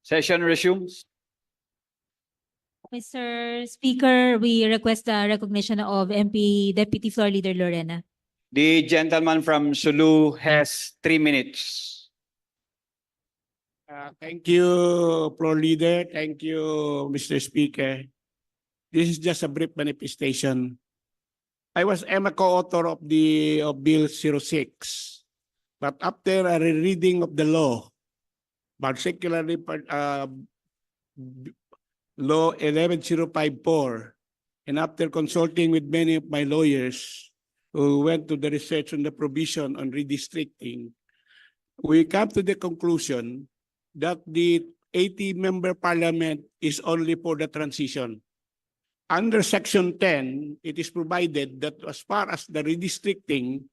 session resumes. Mr. Speaker, we request the recognition of MP Deputy Floor Leader Lorena. The gentleman from Sulu has 3 minutes. Thank you, Floor Leader. Thank you, Mr. Speaker. This is just a brief manifestation. I am a co-author of Bill 06, but after a rereading of the law, particularly Law 11054, and after consulting with many of my lawyers who went to the research on the provision on redistricting, we come to the conclusion that the 80-member parliament is only for the transition. Under Section 10, it is provided that as far as the redistricting,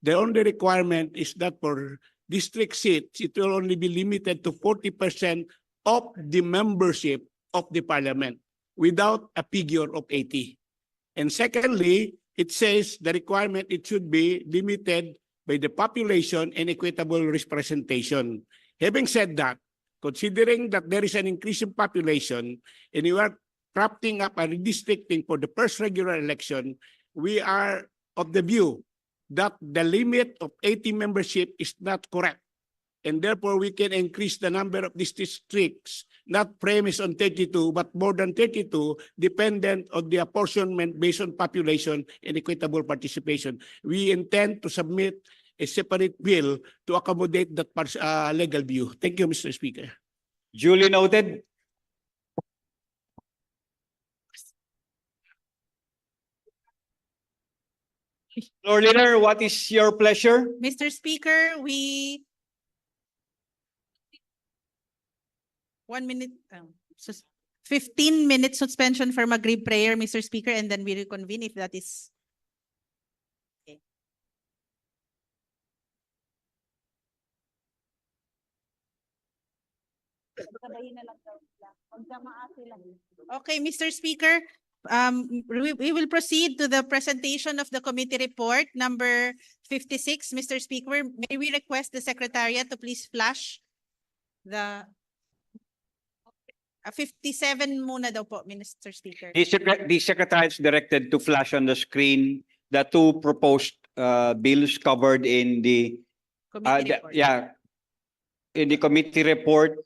the only requirement is that for district seats, it will only be limited to 40% of the membership of the parliament without a figure of 80. And secondly, it says the requirement, it should be limited by the population and equitable representation. Having said that, considering that there is an increase in population and you are crafting up a redistricting for the first regular election, we are of the view that the limit of 80 membership is not correct. And therefore, we can increase the number of these districts, not premised on 32, but more than 32, dependent on the apportionment based on population and equitable participation. We intend to submit a separate bill to accommodate that legal view. Thank you, Mr. Speaker. Duly noted. Floor leader, what is your pleasure? Mr. Speaker, 15-minute suspension for Maghrib prayer, Mr. Speaker, and then we reconvene if that is okay. Okay, Mr. Speaker, we will proceed to the presentation of the committee report number 56. Mr. Speaker, may we request the Secretariat to please flash the 57 muna daw po, Mr. Speaker. The Secretary is directed to flash on the screen the two proposed bills covered in the in the committee report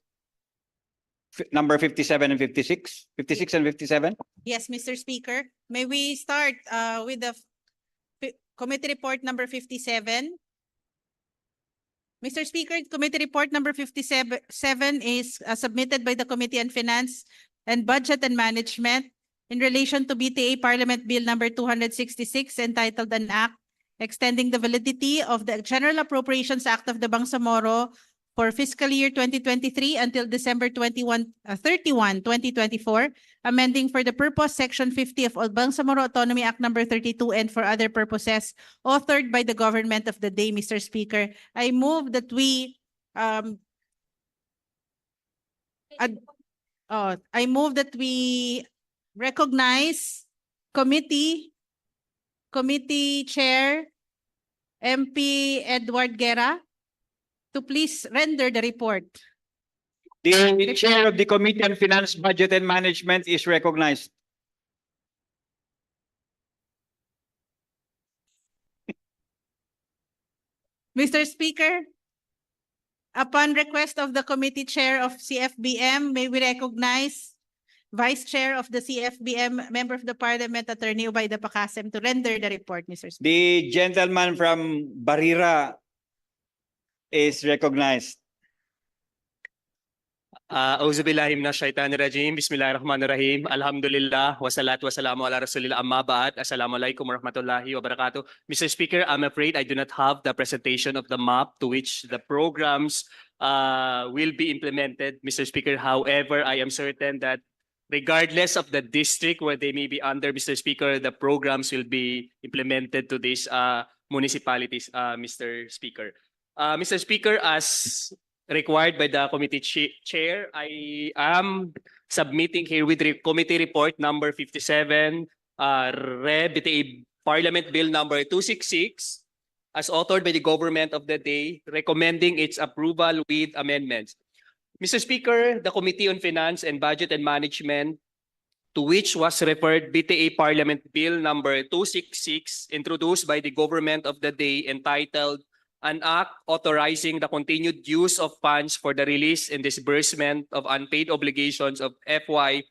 number 57 and 56. 56 and 57. Yes, Mr. Speaker. May we start with the committee report number 57? Mr. Speaker, committee report number 57 is submitted by the Committee on Finance and Budget and Management in relation to BTA Parliament Bill number 266 entitled An Act Extending the Validity of the General Appropriations Act of the Bangsamoro for fiscal year 2023 until December 31, 2024, amending for the purpose Section 50 of Bangsamoro Autonomy Act number 32 and for other purposes authored by the government of the day, Mr. Speaker. I move that we recognize committee chair MP Edward Guerra to please render the report. The chair of the Committee on Finance, Budget and Management is recognized. Mr. Speaker, upon request of the committee chair of CFBM, may we recognize Vice Chair of the CFBM, Member of the Parliament, Attorney Ubayda Pakasem, to render the report, Mr. Speaker. The gentleman from Barira is recognized. Auzubillahi minash shaitanir rajim. Bismillahirrahmanirrahim. Alhamdulillah. Wassalatu wassalamu ala rasulillah. Amma ba'd. Assalamu alaikum warahmatullahi wabarakatuh. Mr. Speaker, I'm afraid I do not have the presentation of the map to which the programs will be implemented, Mr. Speaker. However, I am certain that regardless of the district where they may be under, Mr. Speaker, the programs will be implemented to these municipalities, Mr. Speaker. Mr. Speaker, as required by the committee chair, I am submitting here with committee report number 57, BTA Parliament Bill number 266, as authored by the government of the day, recommending its approval with amendments. Mr. Speaker, the Committee on Finance and Budget and Management, to which was referred BTA Parliament Bill number 266, introduced by the government of the day, entitled An Act Authorizing the Continued Use of Funds for the Release and Disbursement of Unpaid Obligations of FY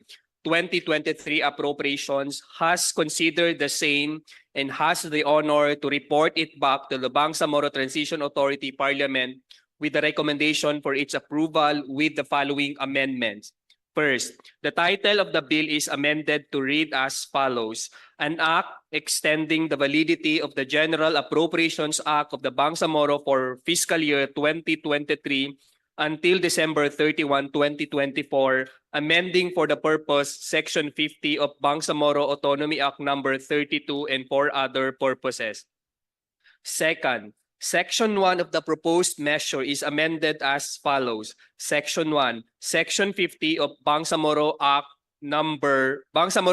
2023 Appropriations, has considered the same and has the honor to report it back to the Bangsamoro Transition Authority Parliament with the recommendation for its approval with the following amendments. First, the title of the bill is amended to read as follows: An act extending the validity of the General Appropriations Act of the Bangsamoro for fiscal year 2023 until December 31, 2024, amending for the purpose Section 50 of Bangsamoro Autonomy Act number 32 and for other purposes. Second, Section 1 of the proposed measure is amended as follows. Section 1, Section 50 of Bangsamoro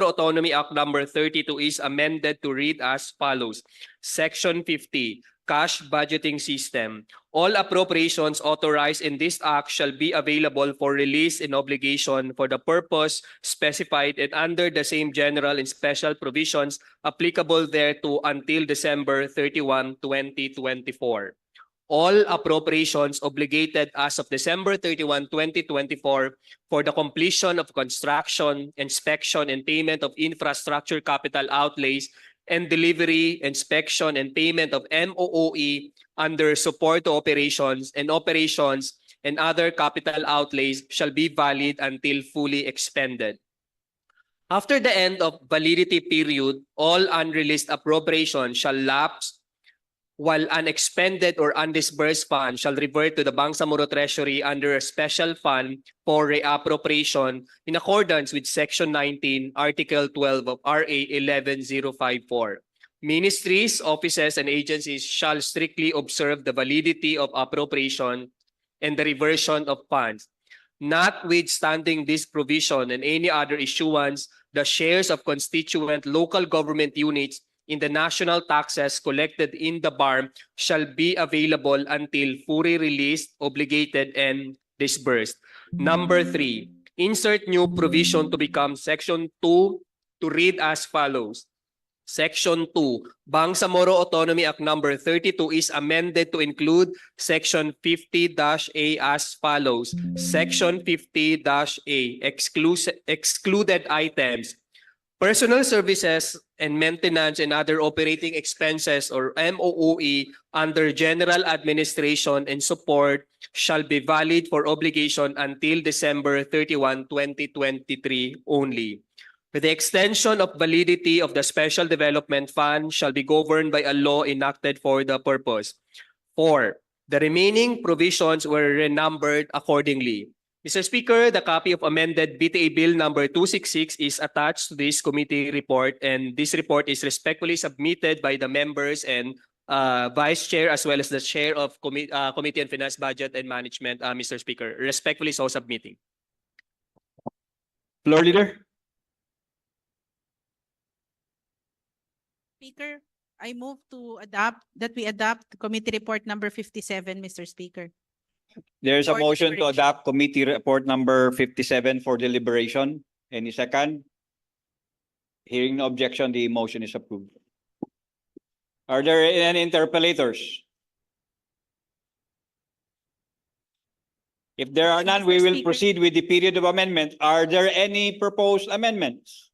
Autonomy Act number 32 is amended to read as follows. Section 50, Cash Budgeting System. All appropriations authorized in this act shall be available for release and obligation for the purpose specified and under the same general and special provisions applicable thereto until December 31, 2024. All appropriations obligated as of December 31, 2024 for the completion of construction, inspection, and payment of infrastructure capital outlays and delivery, inspection, and payment of MOOE under support to operations and other capital outlays shall be valid until fully expended. After the end of validity period, all unreleased appropriations shall lapse, while unexpended or undisbursed funds shall revert to the Bangsamoro Treasury under a special fund for reappropriation in accordance with Section 19, Article 12 of RA 11054. Ministries, offices, and agencies shall strictly observe the validity of appropriation and the reversion of funds. Notwithstanding this provision and any other issuance, the shares of constituent local government units in the national taxes collected in the BARM shall be available until fully released, obligated, and disbursed. Number 3, insert new provision to become Section 2 to read as follows. Section 2, Bangsamoro Autonomy Act number 32 is amended to include Section 50-A as follows. Section 50-A, excluded items. Personal services and maintenance and other operating expenses or MOOE under general administration and support shall be valid for obligation until December 31, 2023 only. The extension of validity of the Special Development Fund shall be governed by a law enacted for the purpose. 4. The remaining provisions were renumbered accordingly. Mr. Speaker, the copy of amended BTA Bill number 266 is attached to this committee report, and this report is respectfully submitted by the members and Vice Chair as well as the Chair of Committee on Finance, Budget, and Management, Mr. Speaker. Respectfully so submitting. Floor Leader. Speaker, I move to we adopt committee report number 57, Mr. Speaker. There's a motion to adopt committee report number 57 for deliberation. Any second? Hearing no objection, the motion is approved. Are there any interpellators? If there are none, we will proceed with the period of amendment. Are there any proposed amendments?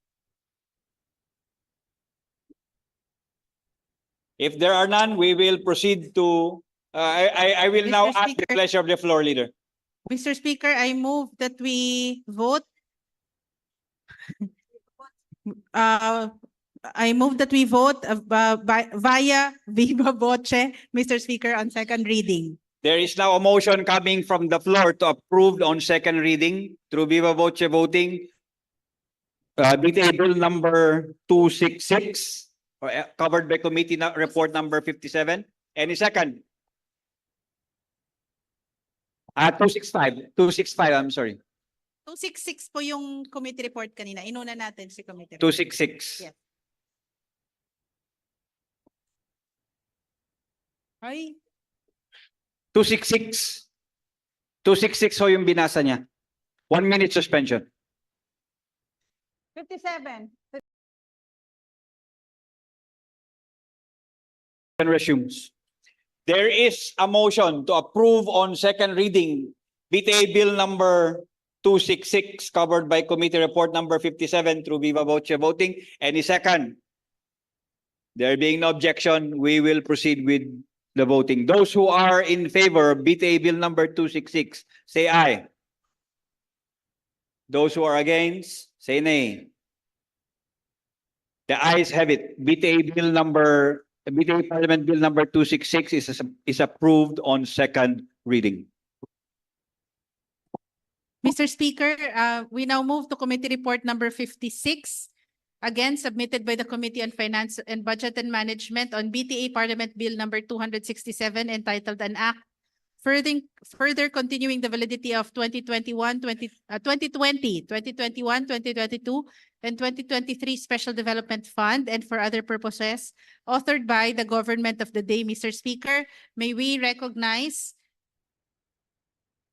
If there are none, we will proceed to I will now ask the pleasure of the floor leader. Mr. Speaker, I move that we vote. I move that we vote via viva voce, Mr. Speaker, on second reading. There is now a motion coming from the floor to approve on second reading through viva voce voting. BTA Bill number 266, covered by committee report number 57. Any second? 265, I'm sorry. 266 po yung committee report kanina. Inuna natin si committee report. 266. Yes. Ay. 266. 266 ho yung binasa niya. 1 minute suspension. 57. Resumes. There is a motion to approve on second reading BTA Bill number 266 covered by committee report number 57 through viva voce voting. Any second? There being no objection, we will proceed with the voting. Those who are in favor of BTA Bill number 266, say aye. Those who are against, say nay. The ayes have it. BTA Parliament Bill number 266 is approved on second reading. Mr. Speaker, we now move to committee report number 56, again submitted by the Committee on Finance and Budget and Management on BTA Parliament Bill number 267, entitled An Act further continuing the validity of 2021, 2022, and 2023 Special Development Fund and for other purposes, authored by the government of the day. Mr. Speaker, may we recognize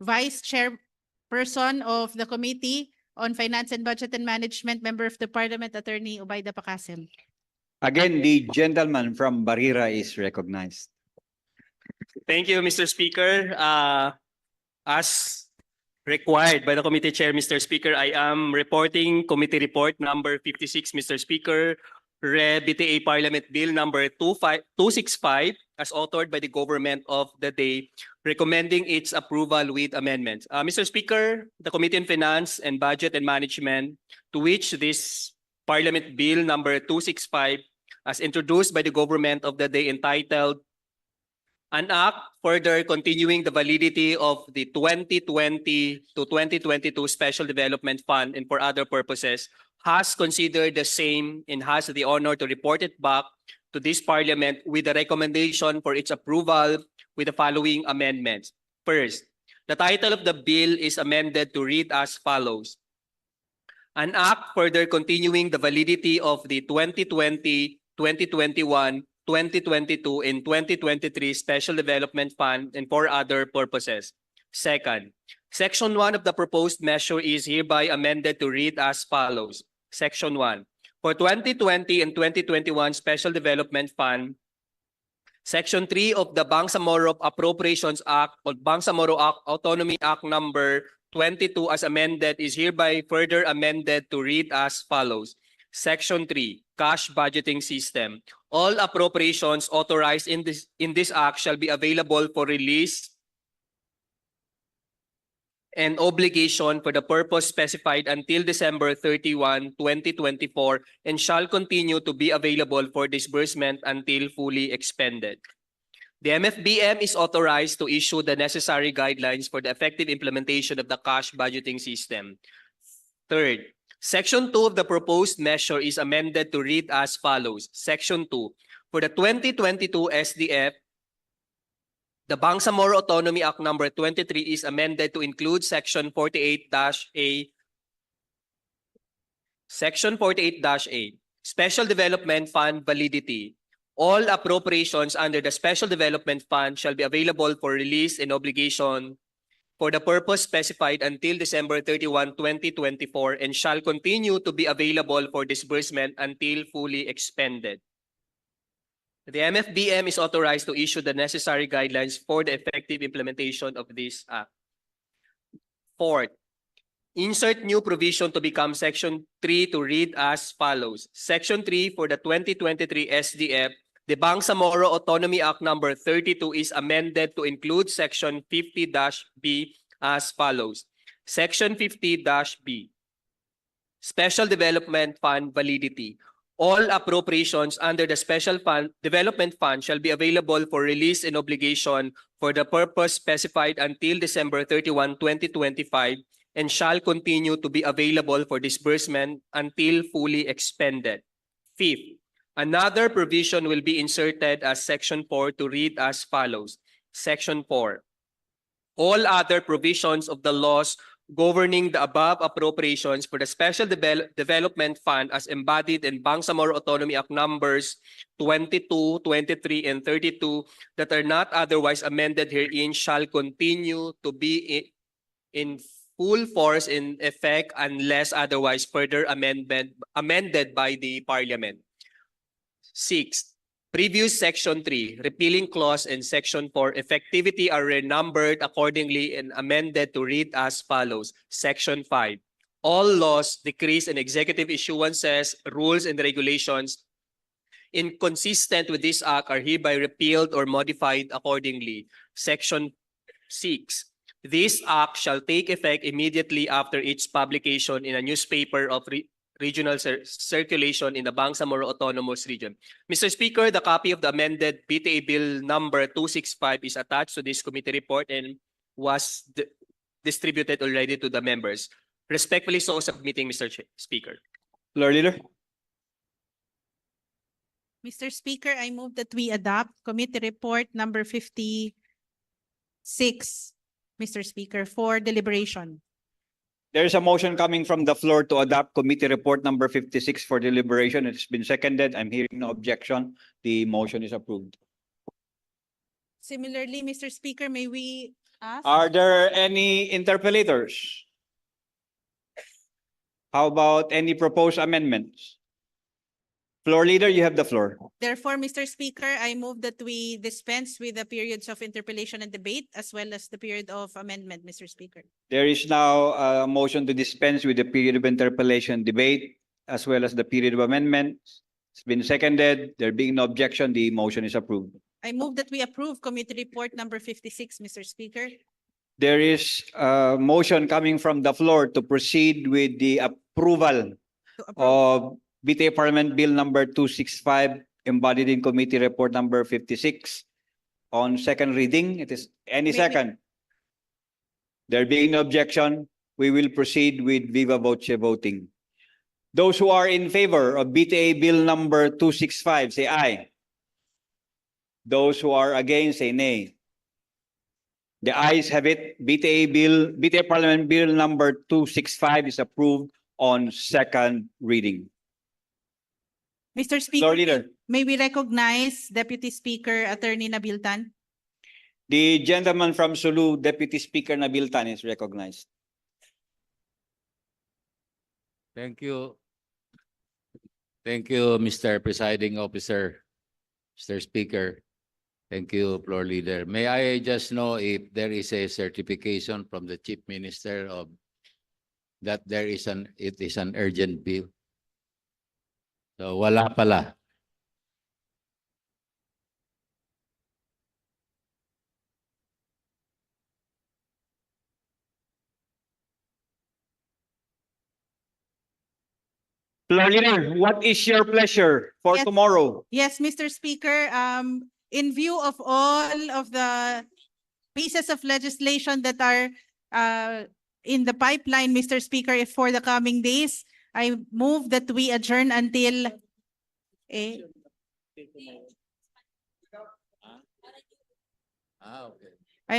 Vice Chairperson of the Committee on Finance and Budget and Management, Member of the Parliament, Attorney Ubaida Pacasem. Again, the gentleman from Barira is recognized. Thank you, Mr. Speaker. As required by the committee chair, Mr. Speaker, I am reporting committee report number 56, Mr. Speaker, BTA Parliament Bill number 265, as authored by the government of the day, recommending its approval with amendments. Mr. Speaker, the Committee on Finance and Budget and Management, to which this Parliament Bill number 265, as introduced by the government of the day, entitled An Act further continuing the validity of the 2020 to 2022 Special Development Fund and for other purposes, has considered the same and has the honor to report it back to this Parliament with a recommendation for its approval with the following amendments. First, the title of the bill is amended to read as follows. An Act further continuing the validity of the 2020, 2021, 2022 and 2023 Special Development Fund and for other purposes. Second, Section 1 of the proposed measure is hereby amended to read as follows. Section 1. For 2020 and 2021 Special Development Fund, Section 3 of the Bangsamoro Appropriations Act or Bangsamoro Autonomy Act number 22 as amended is hereby further amended to read as follows. Section 3, Cash Budgeting System. All appropriations authorized in this act shall be available for release and obligation for the purpose specified until December 31, 2024 and shall continue to be available for disbursement until fully expended. The MFBM is authorized to issue the necessary guidelines for the effective implementation of the cash budgeting system. Third, Section 2 of the proposed measure is amended to read as follows. Section 2. For the 2022 SDF, the Bangsamoro Autonomy Act number 23 is amended to include Section 48-A. Section 48-A, Special Development Fund Validity. All appropriations under the Special Development Fund shall be available for release and obligation for the purpose specified until December 31, 2024 and shall continue to be available for disbursement until fully expended. The MFBM is authorized to issue the necessary guidelines for the effective implementation of this act. Fourth, insert new provision to become Section 3 to read as follows. Section 3 for the 2023 SDF, the Bangsamoro Autonomy Act number 32 is amended to include Section 50-B as follows. Section 50-B, Special Development Fund Validity. All appropriations under the Special Development Fund shall be available for release and obligation for the purpose specified until December 31, 2025 and shall continue to be available for disbursement until fully expended. Fifth, another provision will be inserted as Section 4 to read as follows. Section 4. All other provisions of the laws governing the above appropriations for the Special Development Fund as embodied in Bangsamoro Autonomy Act numbers 22, 23, and 32 that are not otherwise amended herein shall continue to be in full force in effect unless otherwise further amended by the Parliament. 6. Previous Section 3, repealing clause and Section 4 effectivity are renumbered accordingly and amended to read as follows. Section 5. All laws, decrees, and executive issuances, rules, and regulations inconsistent with this act are hereby repealed or modified accordingly. Section 6. This act shall take effect immediately after its publication in a newspaper of regional circulation in the Bangsamoro Autonomous Region. Mr. Speaker, the copy of the amended BTA Bill number 265 is attached to this committee report and was distributed already to the members. Respectfully so submitting, Mr. Speaker. Floor Leader. Mr. Speaker, I move that we adopt committee report number 56, Mr. Speaker, for deliberation. There is a motion coming from the floor to adopt committee report number 56 for deliberation. It's been seconded. I'm hearing no objection. The motion is approved. Similarly, Mr. Speaker, may we ask? Are there any interpellators? How about any proposed amendments? Floor Leader, you have the floor. Therefore, Mr. Speaker, I move that we dispense with the periods of interpellation and debate as well as the period of amendment, Mr. Speaker. There is now a motion to dispense with the period of interpellation debate as well as the period of amendment. It's been seconded. There being no objection, the motion is approved. I move that we approve committee report number 56, Mr. Speaker. There is a motion coming from the floor to proceed with the approval of BTA Parliament Bill number 265 embodied in committee report number 56 on second reading. It is any second. There being no objection, we will proceed with viva voce voting. Those who are in favor of BTA Bill number 265, say aye. Those who are against, say nay. The ayes have it. BTA Parliament Bill number 265 is approved on second reading. Mr. Speaker, may we recognize Deputy Speaker Attorney Nabil Tan? The gentleman from Sulu, Deputy Speaker Nabil Tan, is recognized. Thank you. Thank you, Mr. Presiding Officer, Mr. Speaker. Thank you, Floor Leader. May I just know if there is a certification from the Chief Minister of that it is an urgent bill? So wala pala. Floor Leader, what is your pleasure for tomorrow? Yes, Mr. Speaker. In view of all of the pieces of legislation that are in the pipeline, Mr. Speaker, if for the coming days, I move that we adjourn until I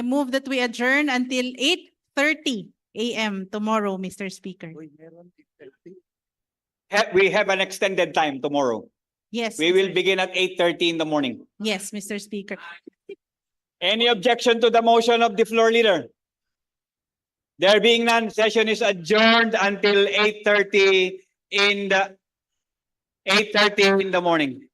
move that we adjourn until 8:30 a.m. tomorrow, Mr. Speaker. We have an extended time tomorrow. Yes. We will begin at 8:30 in the morning. Yes, Mr. Speaker. Any objection to the motion of the floor leader? There being none, session is adjourned until 8:30 in the morning.